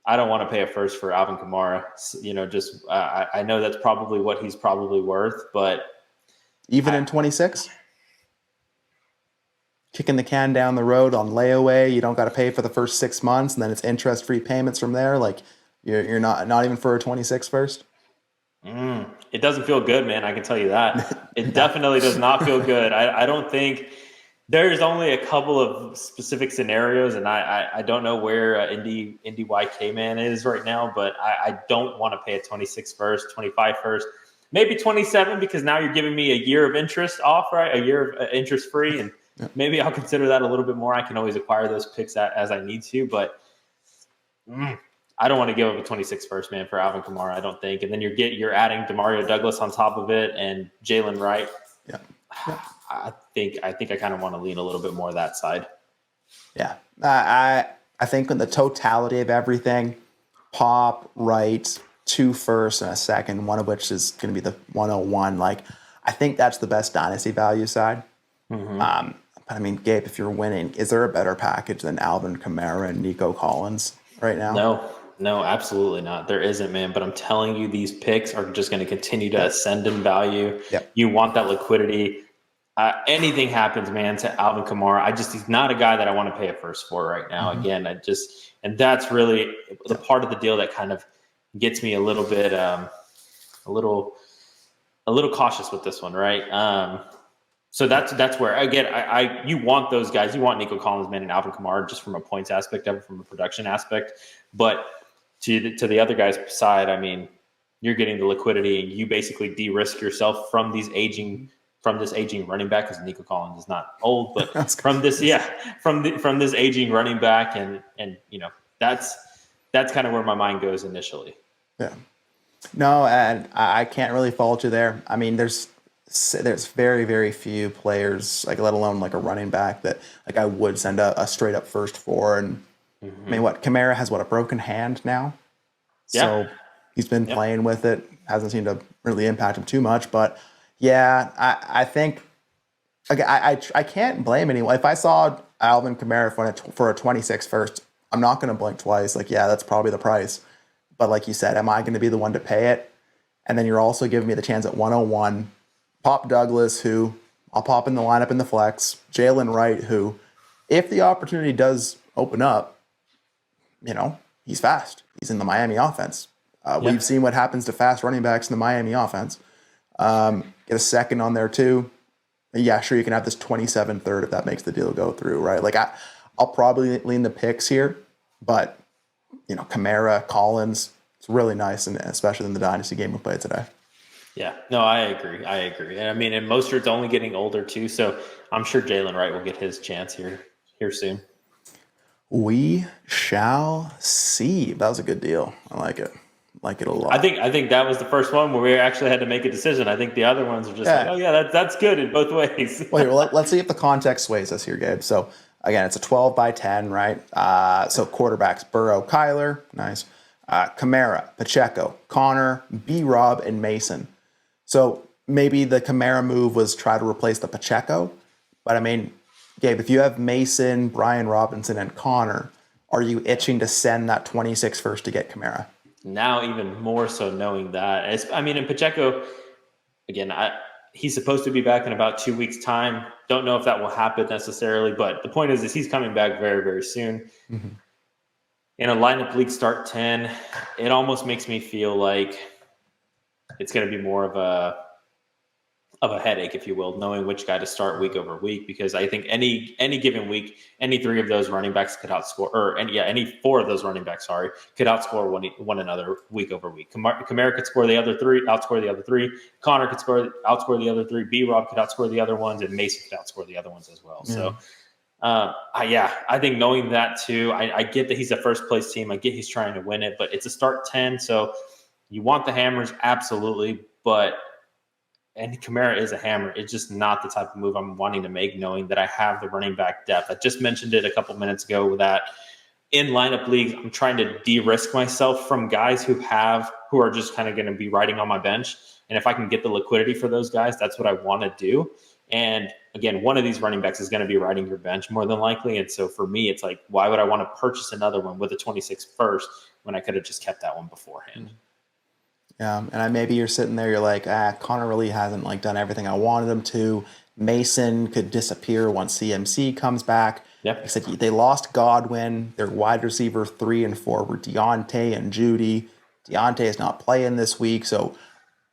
I don't want to pay a first for Alvin Kamara. I know that's probably what he's probably worth, but even in 26, kicking the can down the road on layaway, you don't got to pay for the first 6 months, and then it's interest-free payments from there. Like, you're not even for a 26 first. It doesn't feel good, man. I can tell you that. It definitely does not feel good. I don't think. There's only a couple of specific scenarios, and I don't know where Indy YK man is right now, but I don't want to pay a 26 first, 25 first, maybe 27 because now you're giving me a year of interest off, right? A year of interest free, and maybe I'll consider that a little bit more. I can always acquire those picks as I need to, but I don't want to give up a 26 first, man, for Alvin Kamara, I don't think. And then you're adding Demario Douglas on top of it and Jalen Wright. Yeah. I think I kind of want to lean a little bit more that side. Yeah. I think in the totality of everything, Pop, Wright, 2 firsts and a second, one of which is going to be the 101. Like, I think that's the best dynasty value side. But I mean, Gabe, if you're winning, is there a better package than Alvin Kamara and Nico Collins right now? No, absolutely not. There isn't, man. But I'm telling you, these picks are just going to continue to ascend in value. Yep. You want that liquidity. Anything happens, man, to Alvin Kamara. He's not a guy that I want to pay a first for right now. Again, and that's really the part of the deal that kind of gets me a little bit, a little cautious with this one, right? So that's where again, you want those guys, you want Nico Collins, man, and Alvin Kamara, just from a points aspect of it, from a production aspect. But to the other guys' side, I mean, you're getting the liquidity, and you basically de-risk yourself from this aging running back, because Nico Collins is not old, but from this aging running back, and that's kind of where my mind goes initially. Yeah. No, and I can't really fault you there. I mean, there's very, very few players, like let alone like a running back, that like I would send a straight up first for. And I mean, Kamara has a broken hand now, so he's been playing with it. Hasn't seemed to really impact him too much, but yeah, I think I can't blame anyone. If I saw Alvin Kamara for a 26 first, I'm not going to blink twice. Like, yeah, that's probably the price. But like you said, am I going to be the one to pay it? And then you're also giving me the chance at 101. Pop Douglas, who I'll pop in the lineup in the flex. Jalen Wright, who, if the opportunity does open up, he's fast. He's in the Miami offense. We've seen what happens to fast running backs in the Miami offense. Get a second on there too. Yeah, sure, you can have this 27 third if that makes the deal go through, right? Like I'll probably lean the picks here, but Kamara, Collins, it's really nice, and especially in the Dynasty game we played today. Yeah, no, I agree. And I mean, and Mostert's only getting older too, so I'm sure Jalen Wright will get his chance here soon. We shall see. That was a good deal. I like it. Like it a lot. I think that was the first one where we actually had to make a decision. I think the other ones are just like, oh yeah, that's good in both ways. Well, let's see if the context sways us here, Gabe. So again, it's a 12 by 10, right? So quarterbacks: Burrow, Kyler, nice. Kamara, Pacheco, Connor, B-Rob, and Mason. So maybe the Kamara move was try to replace the Pacheco, but I mean, Gabe, if you have Mason, Brian Robinson, and Connor, are you itching to send that 26 first to get Kamara? Now, even more so knowing that. I mean, in Pacheco, again, he's supposed to be back in about 2 weeks' time. Don't know if that will happen necessarily, but the point is he's coming back very, very soon. Mm-hmm. In a lineup league start 10, it almost makes me feel like it's going to be more of a headache, if you will, knowing which guy to start week over week, because I think any given week, any three of those running backs could outscore, any four of those running backs, could outscore one another week over week. Kamara could outscore the other three. Connor could outscore the other three. B-Rob could outscore the other ones, and Mason could outscore the other ones as well. So, I think knowing that too, I get that he's a first place team. I get he's trying to win it, but it's a start 10, so you want the hammers, absolutely, and Kamara is a hammer. It's just not the type of move I'm wanting to make, knowing that I have the running back depth. I just mentioned it a couple minutes ago that in lineup leagues, I'm trying to de-risk myself from guys who are just kind of going to be riding on my bench. And if I can get the liquidity for those guys, that's what I want to do. And again, one of these running backs is going to be riding your bench more than likely. And so for me, it's like, why would I want to purchase another one with a 26 first when I could have just kept that one beforehand? Yeah, and maybe you're sitting there, you're like, Connor really hasn't done everything I wanted him to. Mason could disappear once CMC comes back. Yep. Except they lost Godwin. Their wide receiver 3 and 4 were Deontay and Judy. Deontay is not playing this week, so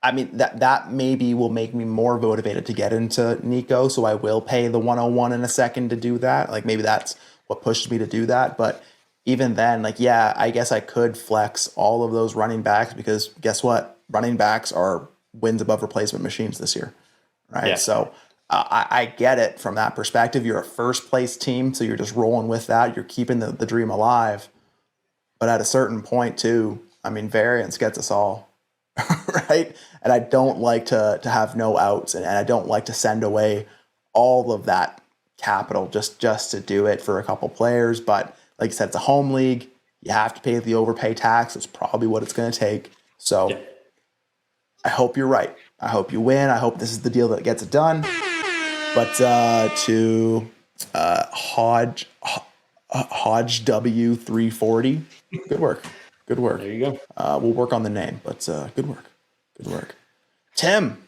I mean that maybe will make me more motivated to get into Nico. So I will pay the 101 in a second to do that. Like maybe that's what pushed me to do that, but. Even then, I guess I could flex all of those running backs because guess what? Running backs are wins above replacement machines this year, right? Yeah. So I get it from that perspective. You're a first place team, so you're just rolling with that. You're keeping the dream alive. But at a certain point too, I mean, variance gets us all, right? And I don't like to have no outs, and I don't like to send away all of that capital just to do it for a couple players. But like you said, it's a home league. You have to pay the overpay tax. It's probably what it's going to take. So Yeah. I hope you're right. I hope you win. I hope this is the deal that gets it done. But to Hodge W340, good work. Good work. There you go. We'll work on the name, but good work. Good work. Tim,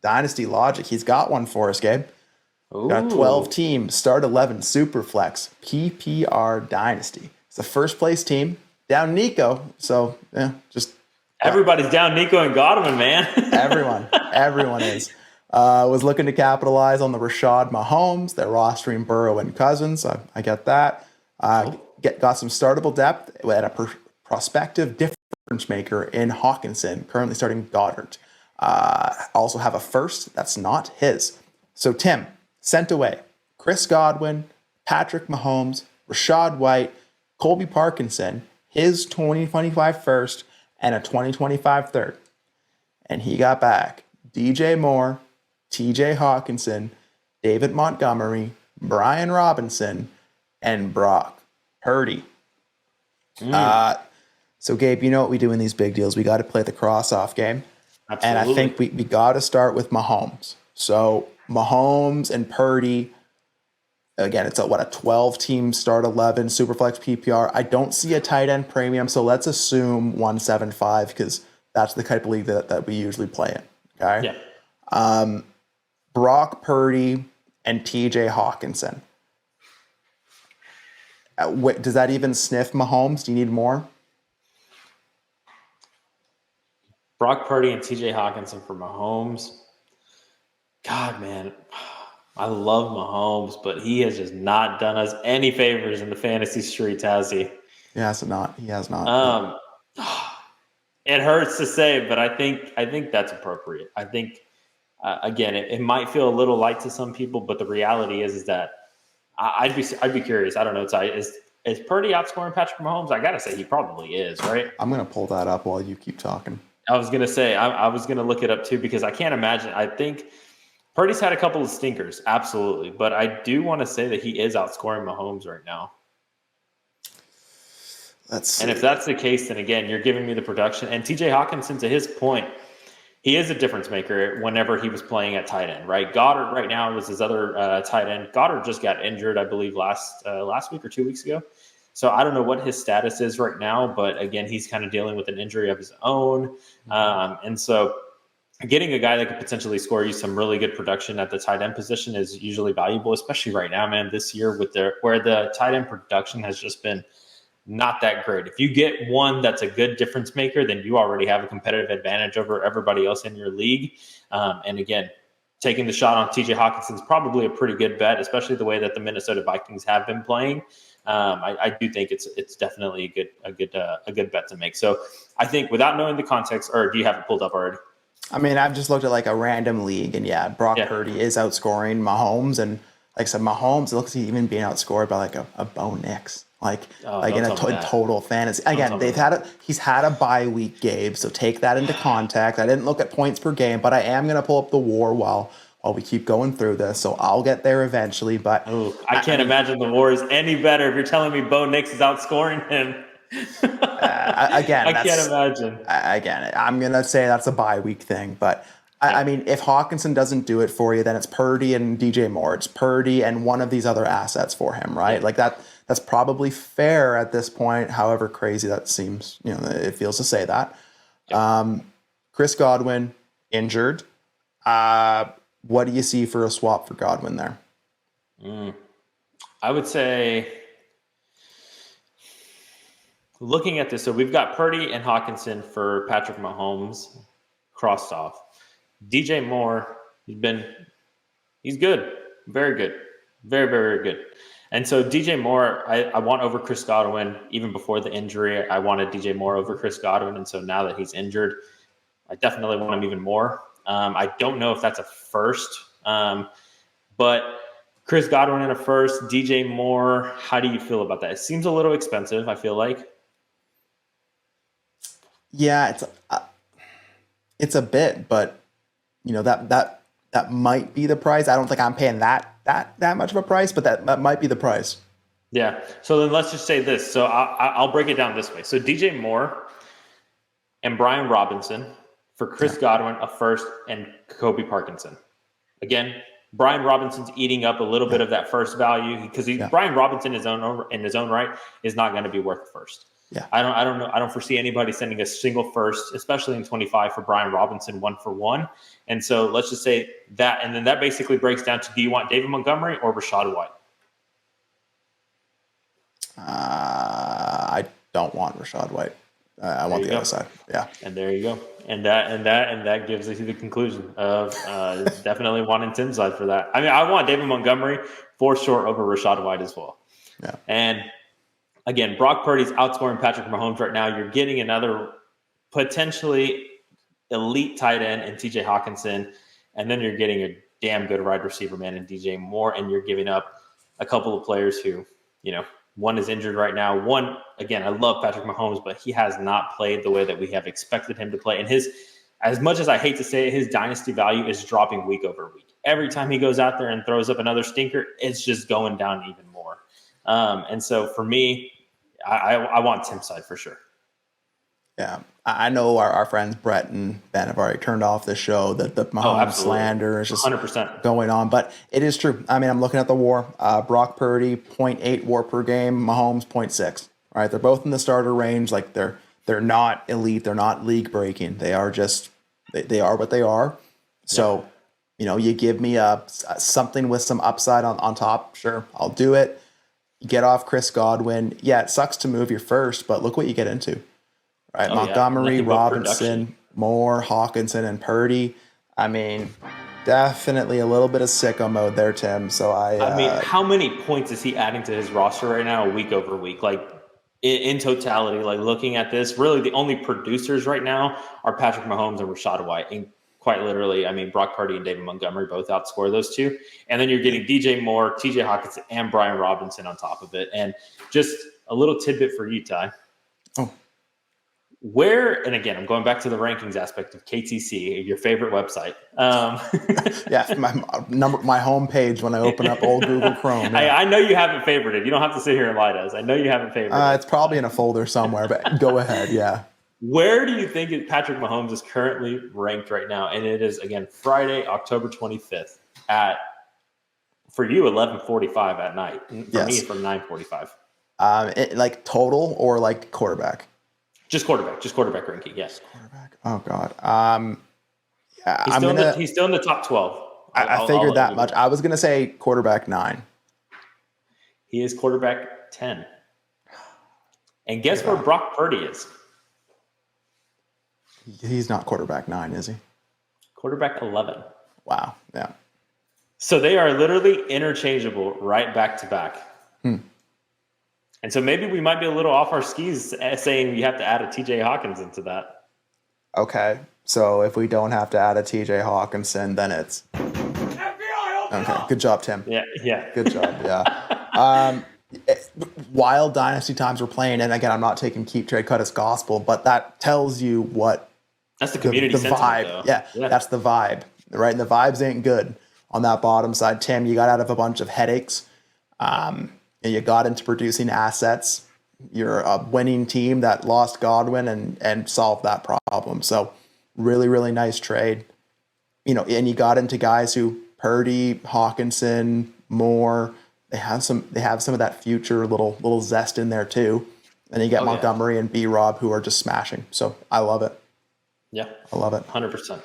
Dynasty Logic. He's got one for us, Gabe. Got a 12 team, start 11, Superflex, PPR Dynasty. It's the first place team. Down Nico. So, yeah, just. Everybody's down Nico and Godwin, man. Everyone is. Was looking to capitalize on the Rashad Mahomes. They're rostering Burrow and Cousins. I get that. Got some startable depth at a prospective difference maker in Hawkinson, currently starting Goddard. Also have a first that's not his. So Tim sent away Chris Godwin, Patrick Mahomes, Rashad White, Colby Parkinson, his 2025 first, and a 2025 third. And he got back DJ Moore, TJ Hawkinson, David Montgomery, Brian Robinson, and Brock Purdy. So Gabe, you know what we do in these big deals. We got to play the cross-off game. Absolutely. And I think we got to start with Mahomes. So Mahomes and Purdy, again, it's a 12-team start 11, Superflex PPR. I don't see a tight end premium, so let's assume 175 because that's the type of league that we usually play in. Okay? Yeah. Brock Purdy and TJ Hawkinson. Does that even sniff Mahomes? Do you need more? Brock Purdy and TJ Hawkinson for Mahomes. God, man, I love Mahomes, but he has just not done us any favors in the fantasy streets, has he? He has not. It hurts to say, but I think that's appropriate. I think again, it might feel a little light to some people, but the reality is that I'd be curious. I don't know. Is Purdy outscoring Patrick Mahomes? I gotta say he probably is, right? I'm gonna pull that up while you keep talking. I was gonna say I was gonna look it up too because I can't imagine. I think Purdy's had a couple of stinkers, absolutely, but I do want to say that he is outscoring Mahomes right now. And if that's the case, then again, you're giving me the production. And TJ Hawkinson, to his point, he is a difference maker whenever he was playing at tight end, right? Goddard right now was his other tight end. Goddard just got injured, I believe, last week or 2 weeks ago. So I don't know what his status is right now, but again, he's kind of dealing with an injury of his own. And so getting a guy that could potentially score you some really good production at the tight end position is usually valuable, especially right now, man, this year with where the tight end production has just been not that great. If you get one that's a good difference maker, then you already have a competitive advantage over everybody else in your league. And again, taking the shot on TJ Hawkinson is probably a pretty good bet, especially the way that the Minnesota Vikings have been playing. I do think it's definitely a good bet to make. So I think without knowing the context, or do you have it pulled up already? I mean, I've just looked at like a random league, and Brock Purdy is outscoring Mahomes, and like I said, Mahomes, it looks like he's even being outscored by like a Bo Nix. In total fantasy. Again, he's had a bye week, Gabe, so take that into context. I didn't look at points per game, but I am going to pull up the WAR while we keep going through this, so I'll get there eventually. But I can't imagine the WAR is any better if you're telling me Bo Nix is outscoring him. I can't imagine. Again, I'm going to say that's a bye week thing, but I mean, if Hawkinson doesn't do it for you, then it's Purdy and DJ Moore. It's Purdy and one of these other assets for him, right? Like that's probably fair at this point, however crazy that seems, it feels to say that. Chris Godwin, injured. What do you see for a swap for Godwin there? I would say, looking at this, so we've got Purdy and Hawkinson for Patrick Mahomes crossed off. DJ Moore, he's good. Very good. Very, very, very good. And so DJ Moore, I want over Chris Godwin. Even before the injury, I wanted DJ Moore over Chris Godwin. And so now that he's injured, I definitely want him even more. I don't know if that's a first, but Chris Godwin in a first, DJ Moore, how do you feel about that? It seems a little expensive, I feel like. Yeah, it's a bit, but that that might be the price. I don't think I'm paying that much of a price, but that might be the price. Yeah. So then let's just say this. So I'll break it down this way. So DJ Moore and Brian Robinson for Chris Godwin, a first, and Kobe Parkinson. Again, Brian Robinson's eating up a little bit of that first value because Brian Robinson in his own right is not going to be worth the first. Yeah. I don't know. I don't foresee anybody sending a single first, especially in 25 for Brian Robinson 1-for-1. And so let's just say that, and then that basically breaks down to, do you want David Montgomery or Rachaad White? I don't want Rachaad White. I want the other side. Yeah. And there you go. And that gives us the conclusion of definitely wanting Tim's side for that. I mean, I want David Montgomery for sure over Rachaad White as well. Yeah. And again, Brock Purdy's outscoring Patrick Mahomes right now. You're getting another potentially elite tight end in TJ Hawkinson, and then you're getting a damn good wide receiver man in DJ Moore, and you're giving up a couple of players who, one is injured right now. One, again, I love Patrick Mahomes, but he has not played the way that we have expected him to play. And as much as I hate to say it, his dynasty value is dropping week over week. Every time he goes out there and throws up another stinker, it's just going down even more. And so for me, I want Tim's side for sure. Yeah. I know our friends Brett and Ben have already turned off the show. That the Mahomes slander is just 100% going on. But it is true. I mean, I'm looking at the WAR. Brock Purdy, 0.8 WAR per game. Mahomes, 0.6. All right, they're both in the starter range. Like they're not elite. They're not league breaking. They are just they are what they are. So, you give me something with some upside on top. Sure, I'll do it. Get off Chris Godwin. Yeah, it sucks to move your first, but look what you get into. Right, Montgomery, Robinson, Moore, Hawkinson, and Purdy. I mean, definitely a little bit of sicko mode there, Tim. So I mean, how many points is he adding to his roster right now, week over week? Like in totality, like looking at this, really the only producers right now are Patrick Mahomes and Rachaad White. And quite literally, I mean, Brock Purdy and David Montgomery both outscore those two. And then you're getting DJ Moore, TJ Hawkinson, and Brian Robinson on top of it. And just a little tidbit for you, Ty. Oh. And again, I'm going back to the rankings aspect of KTC, your favorite website. Yeah, my homepage when I open up old Google Chrome. Yeah. I know you haven't favorited. You don't have to sit here and lie to us. I know you haven't favorited. It's probably in a folder somewhere, but go ahead. Yeah. Where do you think Patrick Mahomes is currently ranked right now? And it is, again, Friday, October 25th at, for you, 11:45 at night. For me, from 9:45. Like total or like quarterback? Just quarterback ranking, yes. Quarterback. Oh God. Yeah, he's still in the top 12. I figured that much. I was gonna say quarterback 9. He is quarterback 10. And guess where Brock Purdy is? He's not quarterback 9, is he? Quarterback 11. Wow. Yeah. So they are literally interchangeable right back to back. And so maybe we might be a little off our skis saying you have to add a TJ Hawkinson to that. Okay. So if we don't have to add a TJ Hawkinson, then it's okay. Good job, Tim. Yeah. Good job. Yeah. While Dynasty times we're playing, and again, I'm not taking keep trade cut as gospel, but that tells you what that's the community the vibe. Though. Yeah, that's the vibe, right? And the vibes ain't good on that bottom side. Tim, you got out of a bunch of headaches. And you got into producing assets. You're a winning team that lost Godwin and solved that problem. So really, really nice trade. And you got into guys who Purdy, Hawkinson, Moore, they have some of that future little zest in there too. And you get Montgomery and B-Rob who are just smashing. So I love it. Yeah. I love it. 100%.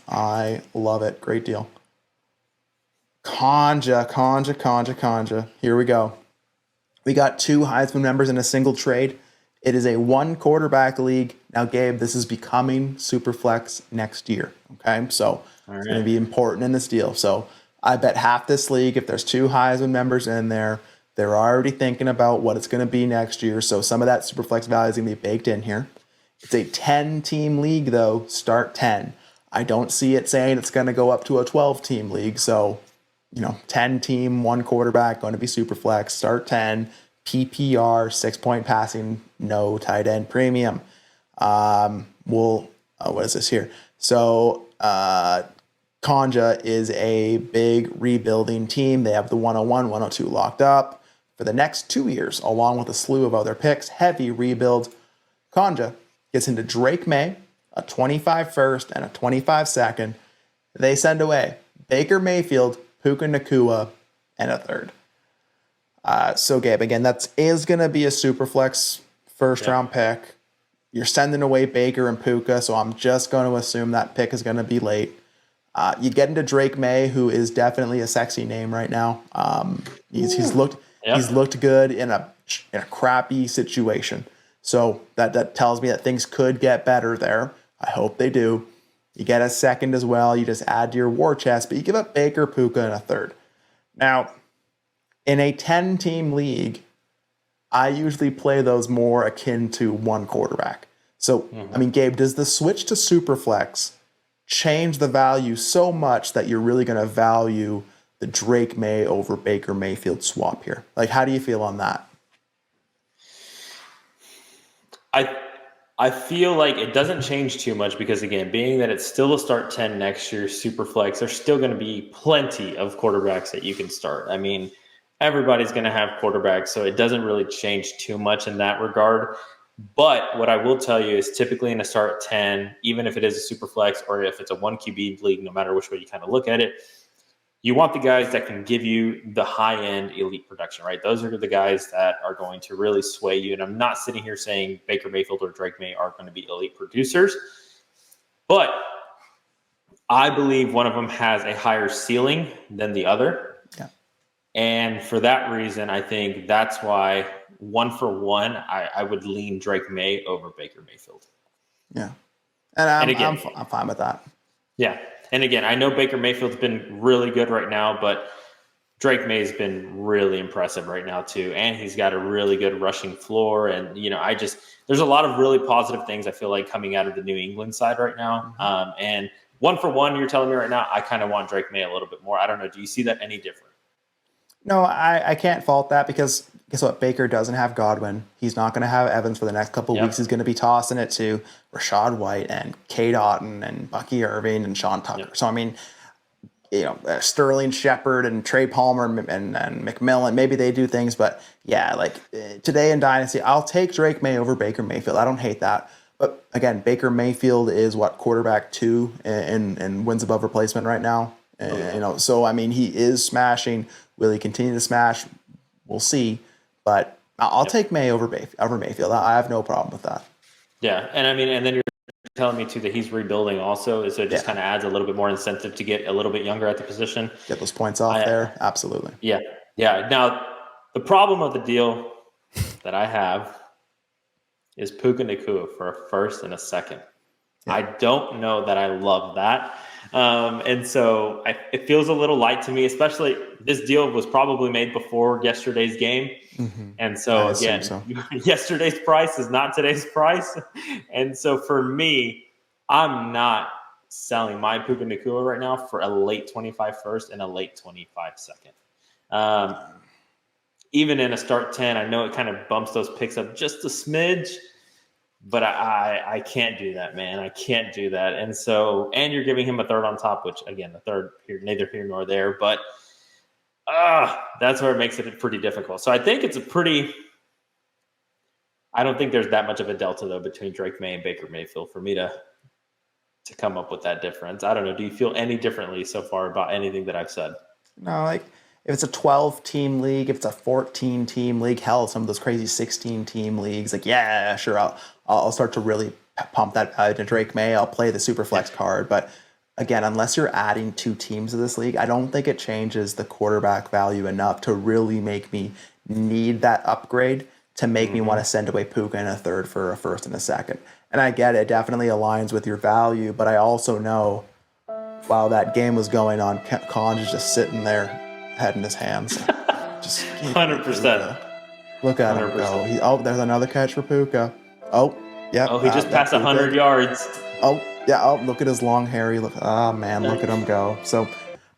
I love it. Great deal. Conja. Here we go. We got 2 Heisman members in a single trade. It is a 1 quarterback league. Now, Gabe, this is becoming Superflex next year. Okay, so it's going to be important in this deal. So I bet half this league, if there's 2 Heisman members in there, they're already thinking about what it's going to be next year. So some of that Superflex value is going to be baked in here. It's a 10-team league, though. Start 10. I don't see it saying it's going to go up to a 12-team league. So 10-team, 1 quarterback, going to be super flex, start 10, PPR, 6-point passing, no tight end premium. What is this here? So Conja is a big rebuilding team. They have the 101, 102 locked up for the next 2 years, along with a slew of other picks. Heavy rebuild. Conja gets into Drake May, a 25 first and a 25 second. They send away Baker Mayfield, Puka Nacua, and a third. So Gabe, again, that is going to be a super flex first round pick. You're sending away Baker and Puka, so I'm just going to assume that pick is going to be late. You get into Drake May, who is definitely a sexy name right now. He's looked good in a crappy situation. So that tells me that things could get better there. I hope they do. You get a second as well. You just add to your war chest, but you give up Baker, Puka, and a third. Now, in a 10-team league, I usually play those more akin to one quarterback. So, I mean, Gabe, does the switch to Superflex change the value so much that you're really going to value the Drake May over Baker Mayfield swap here? Like, how do you feel on that? I feel like it doesn't change too much because, again, being that it's still a start 10 next year, super flex, there's still going to be plenty of quarterbacks that you can start. I mean, everybody's going to have quarterbacks, so it doesn't really change too much in that regard. But what I will tell you is typically in a start 10, even if it is a super flex or if it's a 1 QB league, no matter which way you kind of look at it, you want the guys that can give you the high-end elite production, right? Those are the guys that are going to really sway you. And I'm not sitting here saying Baker Mayfield or Drake May are going to be elite producers, but I believe one of them has a higher ceiling than the other. Yeah. And for that reason, I think that's why 1-for-1, I would lean Drake May over Baker Mayfield. Yeah. And I'm fine with that. Yeah. And again, I know Baker Mayfield's been really good right now, but Drake May's been really impressive right now too. And he's got a really good rushing floor. And, there's a lot of really positive things I feel like coming out of the New England side right now. And 1-for-1, you're telling me right now, I kind of want Drake May a little bit more. I don't know. Do you see that any different? No, I can't fault that because guess what? Baker doesn't have Godwin. He's not going to have Evans for the next couple of weeks. He's going to be tossing it to Rashad White and Cade Otton and Bucky Irving and Sean Tucker. So, I mean, Sterling Shepard and Trey Palmer and McMillan, maybe they do things. But, yeah, today in Dynasty, I'll take Drake May over Baker Mayfield. I don't hate that. But, again, Baker Mayfield is, quarterback 2 in wins above replacement right now. So, I mean, he is smashing. Will he continue to smash? We'll see. But I'll take May over Mayfield. I have no problem with that. Yeah, and I mean, and then you're telling me too that he's rebuilding also, so it just kind of adds a little bit more incentive to get a little bit younger at the position. Get those points off there. Absolutely. Yeah. Now, the problem of the deal that I have is Puka Nacua for a first and a second. Yeah. I don't know that I love that. And so it feels a little light to me, especially this deal was probably made before yesterday's game. Mm-hmm. And so again, yesterday's price is not today's price. And so for me, I'm not selling my Puka Nacua right now for a late 25 first and a late 25 second. Even in a start 10, I know it kind of bumps those picks up just a smidge. But I can't do that, man. I can't do that. And so, and you're giving him a third on top, which again, the third here, neither here nor there, but that's where it makes it pretty difficult. So I think it's I don't think there's that much of a delta though between Drake May and Baker Mayfield for me to come up with that difference. I don't know. Do you feel any differently so far about anything that I've said? No, if it's a 12-team league, if it's a 14-team league, hell, some of those crazy 16-team leagues, yeah, sure, I'll start to really pump that value to Drake May. I'll play the Superflex card. But again, unless you're adding 2 teams to this league, I don't think it changes the quarterback value enough to really make me need that upgrade to make me want to send away Puka in a third for a first and a second. And I get it definitely aligns with your value, but I also know while that game was going on, Conj is just sitting there, head in his hands. Just 100%. Look at 100%. Him go. There's another catch for Puka. Oh, yeah. Oh, he just passed 100 yards. Oh, yeah. Oh, look at his long hairy. Look at him go. So,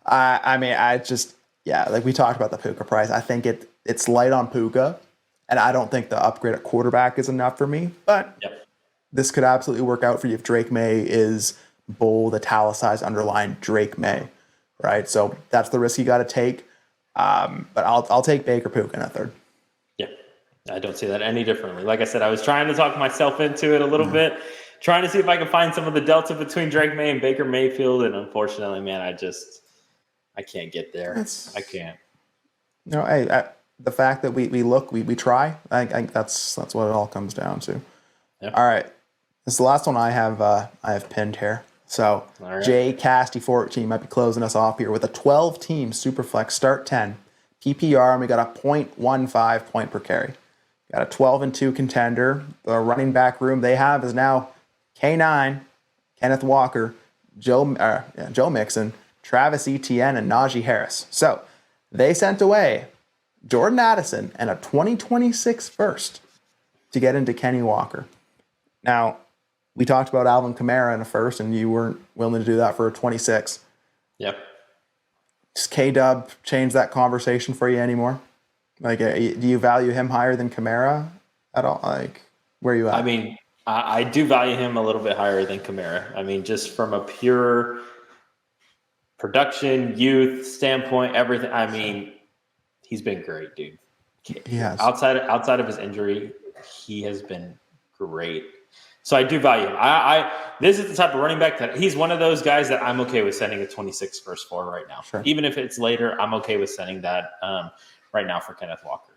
I mean, like we talked about the Puka price. I think it's light on Puka, and I don't think the upgrade at quarterback is enough for me. But this could absolutely work out for you if Drake May is bold, italicized, underlined Drake May, right? So that's the risk you got to take. But I'll take Baker, Puka in a third. Yeah, I don't see that any differently. Like I said, I was trying to talk myself into it a little bit, trying to see if I could find some of the delta between Drake May and Baker Mayfield, and unfortunately, man, I can't get there. I can't. No, the fact that we look, we try. I think that's what it all comes down to. Yep. All right, this is the last one I have pinned here. So All right. Jay Casty 14 might be closing us off here with a 12-team Superflex start 10 PPR, and we got a 0.15 point per carry. Got a 12-2 contender. The running back room they have is now K9, Kenneth Walker, Joe Mixon, Travis Etienne, and Najee Harris. So they sent away Jordan Addison and a 2026 first to get into Kenny Walker. Now, we talked about Alvin Kamara in a first, and you weren't willing to do that for a 26. Yep. Does K-Dub change that conversation for you anymore? Like, do you value him higher than Kamara at all? Like, where are you at? I mean, I do value him a little bit higher than Kamara. I mean, just from a pure production, youth standpoint, everything. I mean, he's been great, dude. He has. Outside of his injury, he has been great. So I do value him. This is the type of running back that he's one of those guys that I'm okay with sending a 26 first for right now. Sure. Even if it's later, I'm okay with sending that right now for Kenneth Walker.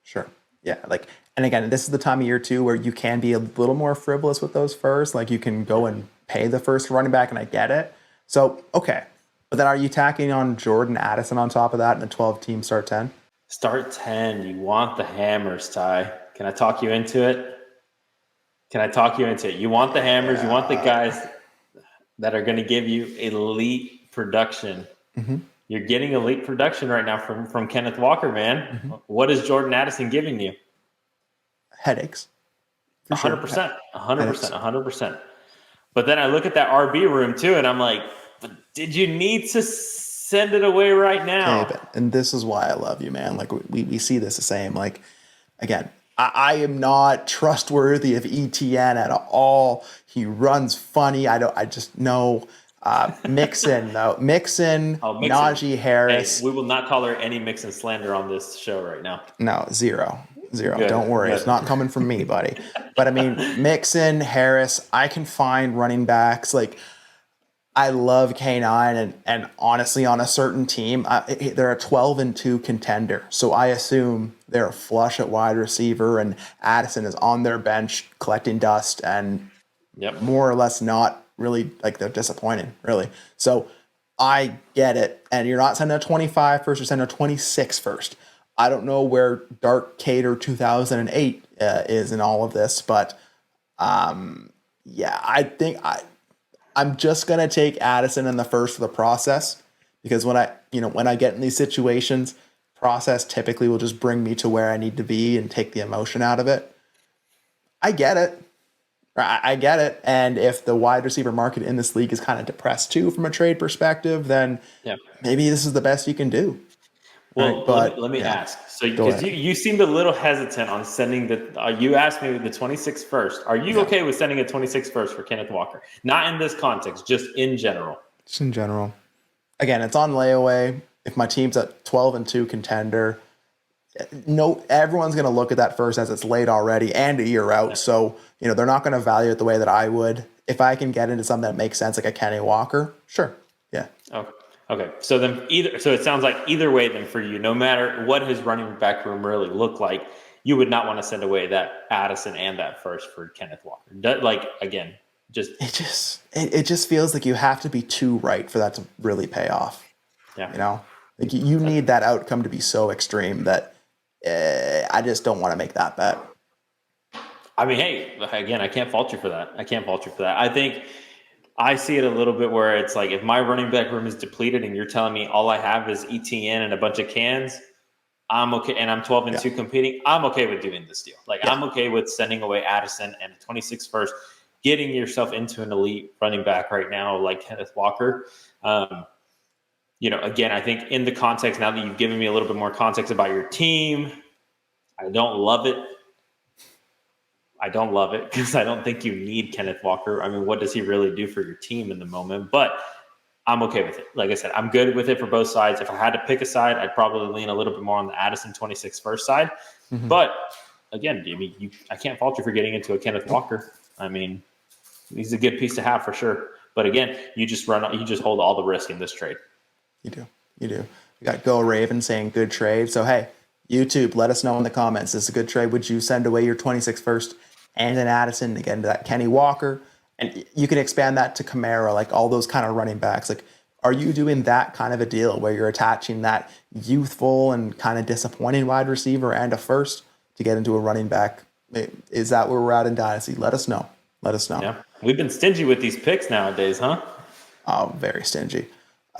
Sure. Yeah. Like, and again, this is the time of year too where you can be a little more frivolous with those first. Like, you can go and pay the first running back, and I get it. So, okay. But then are you tacking on Jordan Addison on top of that in a 12-team start 10? Start 10. You want the hammers, Ty. Can I talk you into it? You want the hammers. You want the guys that are going to give you elite production. Mm-hmm. You're getting elite production right now from Kenneth Walker, man. Mm-hmm. What is Jordan Addison giving you? Headaches. 100%. 100%. But then I look at that RB room too, and I'm like, but did you need to send it away right now? Okay, and this is why I love you, man. Like, we see this the same. Like, again, I am not trustworthy of ETN at all. He runs funny. I just know. Mixon, though. Mixon, Najee Harris. Hey, we will not tolerate any Mixon slander on this show right now. No, zero. Good. Don't worry. Good. It's not coming from me, buddy. But I mean, Mixon, Harris, I can find running backs. Like, I love K9, and honestly, on a certain team, they're a 12-2 contender. So I assume they're flush at wide receiver, and Addison is on their bench collecting dust, and more or less not really, like, they're disappointing, really. So I get it. And you're not sending a 25 first, you're sending a 26 first. I don't know where Dark Cater 2008 is in all of this, but I think I'm just going to take Addison in the first for the process, because when I get in these situations, process typically will just bring me to where I need to be and take the emotion out of it. I get it. And if the wide receiver market in this league is kind of depressed too from a trade perspective, then maybe this is the best you can do. Well, right? But let me ask. So, because you seemed a little hesitant on sending you asked me the 26 first. Are you okay with sending a 26 first for Kenneth Walker? Not in this context, just in general. Just in general. Again, it's on layaway. If my team's a 12-2 contender, everyone's going to look at that first as it's late already and a year out. So, they're not going to value it the way that I would. If I can get into something that makes sense, like a Kenny Walker, sure. Yeah. Okay. So it sounds like either way then for you, no matter what his running back room really looked like, you would not want to send away that Addison and that first for Kenneth Walker. It just feels like you have to be too right for that to really pay off. Yeah. Like you need that outcome to be so extreme that I just don't want to make that bet. I mean, hey, again, I can't fault you for that. I think I see it a little bit where it's like, if my running back room is depleted and you're telling me all I have is ETN and a bunch of cans, I'm okay. And I'm 12-2 competing. I'm okay with doing this deal. I'm okay with sending away Addison and a 26 first, getting yourself into an elite running back right now, like Kenneth Walker. Again, I think in the context, now that you've given me a little bit more context about your team, I don't love it. I don't love it because I don't think you need Kenneth Walker. I mean, what does he really do for your team in the moment? But I'm okay with it. Like I said, I'm good with it for both sides. If I had to pick a side, I'd probably lean a little bit more on the Addison 26 first side. Mm-hmm. But again, I mean, I can't fault you for getting into a Kenneth Walker. I mean, he's a good piece to have for sure. But again, you just hold all the risk in this trade. You do. You got Go Raven saying good trade. So hey, YouTube, let us know in the comments. Is this a good trade? Would you send away your 26 first and an Addison to get into that Kenny Walker? And you can expand that to Kamara, like all those kind of running backs. Like, are you doing that kind of a deal where you're attaching that youthful and kind of disappointing wide receiver and a first to get into a running back? Is that where we're at in Dynasty? Let us know. Yeah. We've been stingy with these picks nowadays, huh? Oh, very stingy.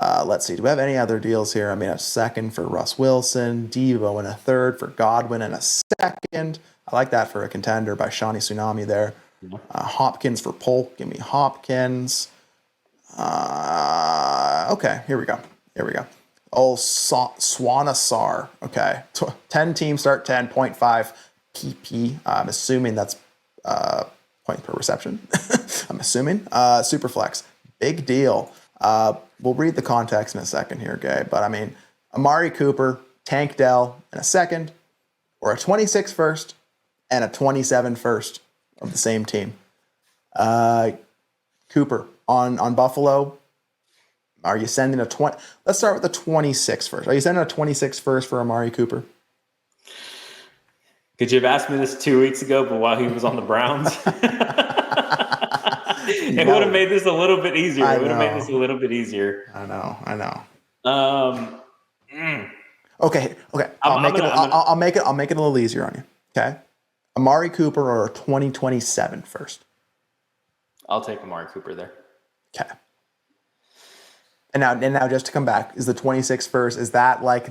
Let's see. Do we have any other deals here? I mean, a second for Russ Wilson, Devo, and a third for Godwin, and a second. I like that for a contender by Shawnee Tsunami there. Hopkins for Polk. Give me Hopkins. Okay, here we go. Oh, Swanasar. Okay. 10 teams start 10.5 PP. I'm assuming that's point per reception. I'm assuming. Superflex. Big deal. We'll read the context in a second here, Gabe. But I mean, Amari Cooper, Tank Dell, and a second, or a 26 first and a 27 first of the same team. Cooper on Buffalo. Are you sending a 20? Let's start with the 26 first. Are you sending a 26 first for Amari Cooper? Could you have asked me this 2 weeks ago, but while he was on the Browns? It would have made this a little bit easier. I know. Okay. I'll make it a little easier on you. Okay. Amari Cooper or a 2027 first. I'll take Amari Cooper there. Okay. And now just to come back, is the 26 first, is that like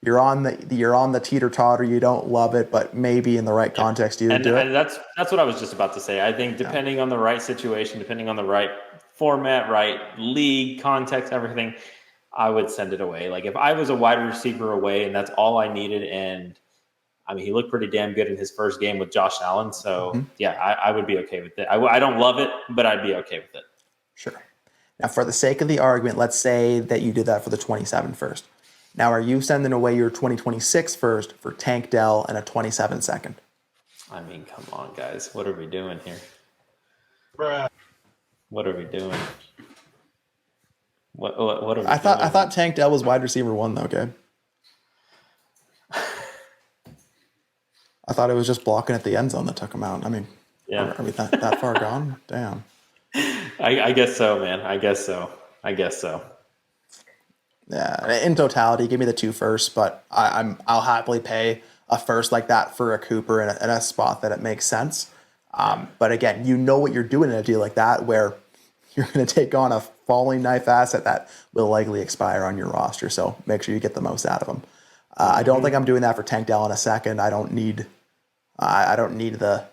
you're on the teeter-totter, you don't love it, but maybe in the right context you would do it? And that's what I was just about to say. I think depending on the right situation, depending on the right format, right league, context, everything, I would send it away. Like if I was a wide receiver away and that's all I needed, and I mean, he looked pretty damn good in his first game with Josh Allen. So yeah, I would be okay with it. I don't love it, but I'd be okay with it. Sure. Now, for the sake of the argument, let's say that you did that for the 27 first. Now, are you sending away your 2026 first for Tank Dell and a 27 second? I mean, come on, guys. What are we doing here? Bruh. What are we doing? What are we doing? I thought Tank Dell was wide receiver 1, though, Gabe. I thought it was just blocking at the end zone that took him out. I mean, are we that far gone? Damn. I guess so, man. I guess so. Yeah, in totality, give me the 2 firsts, but I'll happily pay a first like that for a Cooper in a spot that it makes sense. But again, you know what you're doing in a deal like that, where you're going to take on a falling knife asset that will likely expire on your roster. So make sure you get the most out of them. I don't think I'm doing that for Tank Dell in a second. I don't need the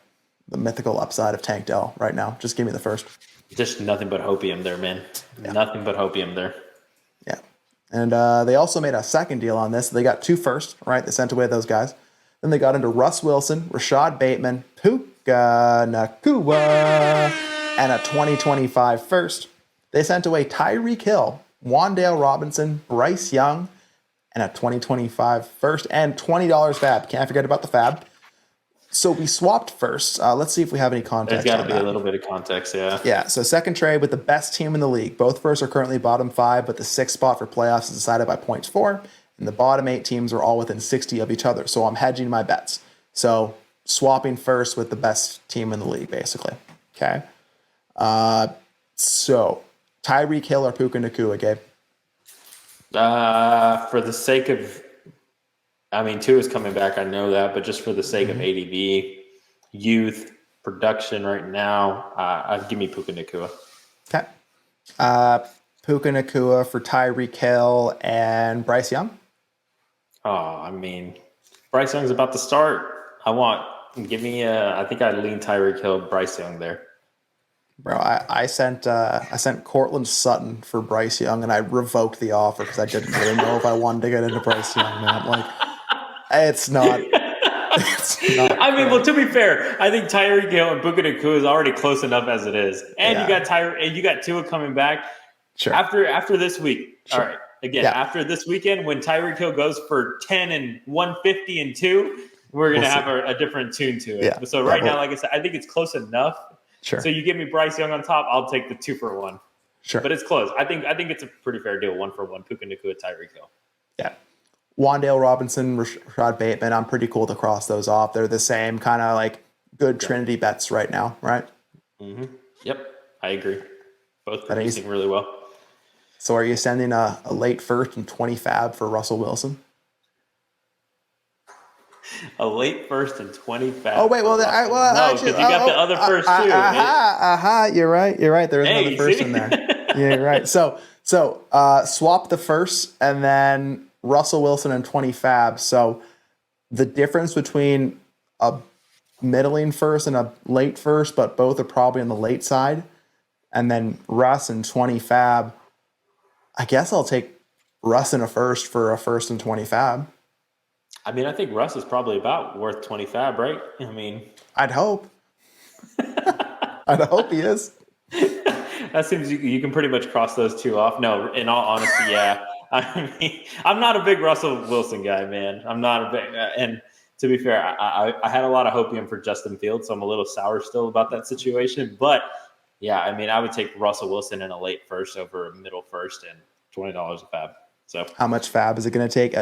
mythical upside of Tank Dell right now. Just give me the first. Just nothing but hopium there, man. Yeah. Nothing but hopium there. Yeah. And they also made a second deal on this. They got 2 firsts, right? They sent away those guys. Then they got into Russ Wilson, Rashad Bateman, Puka, Nacua, and a 2025 first. They sent away Tyreek Hill, Wandale Robinson, Bryce Young, and a 2025 first, and $20 fab. Can't forget about the fab. So we swapped first. Let's see if we have any context. There's got to be a little bit of context, yeah. Yeah, so second trade with the best team in the league. Both firsts are currently bottom 5, but the 6th spot for playoffs is decided by points 4, and the bottom 8 teams are all within 60 of each other. So I'm hedging my bets. So swapping first with the best team in the league, basically. Okay. So Tyreek Hill or Puka Nacua, Gabe? For the sake of, I mean, 2 is coming back. I know that, but just for the sake of ADV, youth, production right now, give me Puka Nacua. Okay. Puka Nacua for Tyreek Hill and Bryce Young? Oh, I mean, Bryce Young's about to start. I think I lean Tyreek Hill, Bryce Young there. Bro, I sent Cortland Sutton for Bryce Young, and I revoked the offer because I didn't really know if I wanted to get into Bryce Young, man. Like, it's not. I mean, well, to be fair, I think Tyreek Hill and Puka Nacua is already close enough as it is, and you got Tua coming back. Sure. After this week, Sure. all right. Again, after this weekend, when Tyreek Hill goes for 10 and 150 and 2, we're gonna have a different tune to it. Yeah. So right now, like I said, I think it's close enough. Sure. So you give me Bryce Young on top, I'll take the 2-for-1. Sure. But it's close. I think it's a pretty fair deal, 1-for-1. Puka Nacua, Tyreek Hill. Yeah. Wandale Robinson, Rashad Bateman, I'm pretty cool to cross those off. They're the same kind of like good Trinity bets right now, right? Mm-hmm. Yep, I agree. Both producing really well. So are you sending a late first and 20 fab for Russell Wilson? A late first and 20 fab. Oh, wait, well, no, because you got the other first too. You're right. There is another first in there. Yeah, you're right. So swap the first and then Russell Wilson and 20 fab. So the difference between a middling first and a late first, but both are probably on the late side, and then Russ and 20 fab. I guess I'll take Russ and a first for a first and 20 fab. I mean, I think Russ is probably about worth 20 fab, right? I mean, I'd hope. I'd hope he is. That seems you can pretty much cross those two off. No, in all honesty, yeah. I mean, I'm not a big Russell Wilson guy, man. I'm not a big, and to be fair, I had a lot of hopium for Justin Fields, so I'm a little sour still about that situation. But yeah, I mean, I would take Russell Wilson in a late first over a middle first and $20 a fab. So how much fab is it going to take?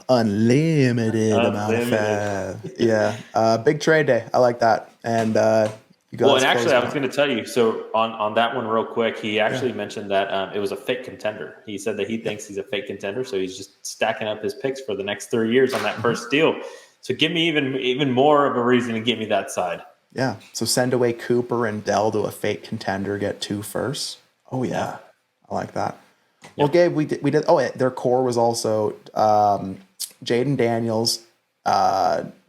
Unlimited amount of fab. Yeah, big trade day. I like that. And well, and actually, I was going to tell you. So on that one, real quick, he actually mentioned that it was a fake contender. He said that he thinks he's a fake contender, so he's just stacking up his picks for the next 3 years on that first deal. So give me even more of a reason to get me that side. Yeah. So send away Cooper and Dell to a fake contender, get 2 firsts. Oh yeah, I like that. Yep. Well, Gabe, we did. Oh, yeah, their core was also Jaden Daniels,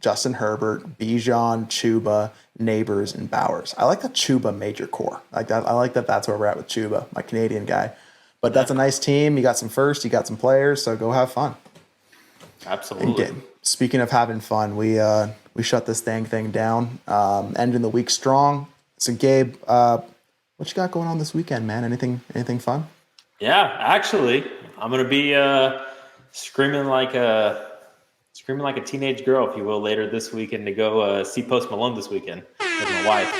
Justin Herbert, Bijan, Chuba, Neighbors, and Bowers. I like that Chuba major core. Like that. I like that. That's where we're at with Chuba, my Canadian guy. But that's a nice team. You got some firsts, you got some players, so go have fun. Absolutely. And speaking of having fun, we shut this thing down. Ending the week strong. So Gabe, what you got going on this weekend, man? Anything fun? Yeah, actually, I'm gonna be screaming like a teenage girl, if you will, later this weekend to go see Post Malone this weekend with my wife.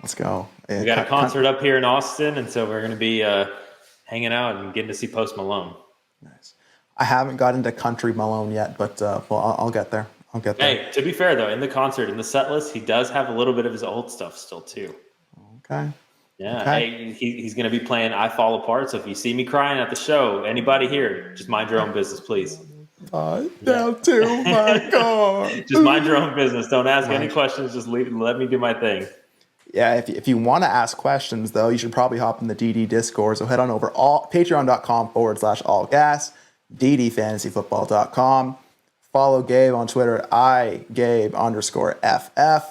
Let's go. We got a concert up here in Austin, and so we're gonna be hanging out and getting to see Post Malone. Nice. I haven't got into Country Malone yet, but I'll get there. Hey, to be fair though, in the concert, in the set list, he does have a little bit of his old stuff still too. Okay. Yeah, okay. Hey, he's going to be playing I Fall Apart, so if you see me crying at the show, anybody here, just mind your own business, please. Down to my car. Just mind your own business. Don't ask any questions. Just let me do my thing. Yeah, if you want to ask questions, though, you should probably hop in the DD Discord. So head on over patreon.com/allgas, ddfantasyfootball.com. Follow Gabe on Twitter at @Gabe_FF.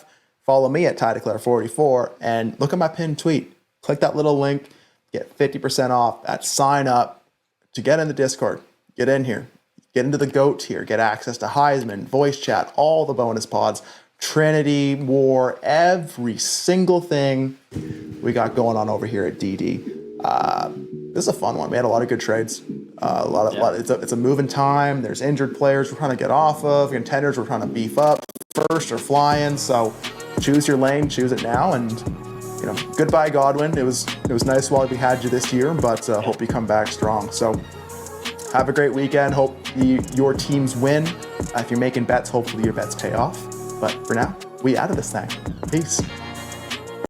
Follow me at TyDeclare44 and look at my pinned tweet. Click that little link, get 50% off at sign up to get in the Discord. Get in here, get into the GOAT tier, get access to Heisman, voice chat, all the bonus pods, Trinity, War, every single thing we got going on over here at DD. This is a fun one. We had a lot of good trades. It's a moving time. There's injured players we're trying to get off of, contenders we're trying to beef up. First are flying, so choose your lane, choose it now, and goodbye Godwin. It was nice while we had you this year, but hope you come back strong. So have a great weekend. Hope your teams win. If you're making bets, hopefully your bets pay off. But for now, we out of this thing. Peace.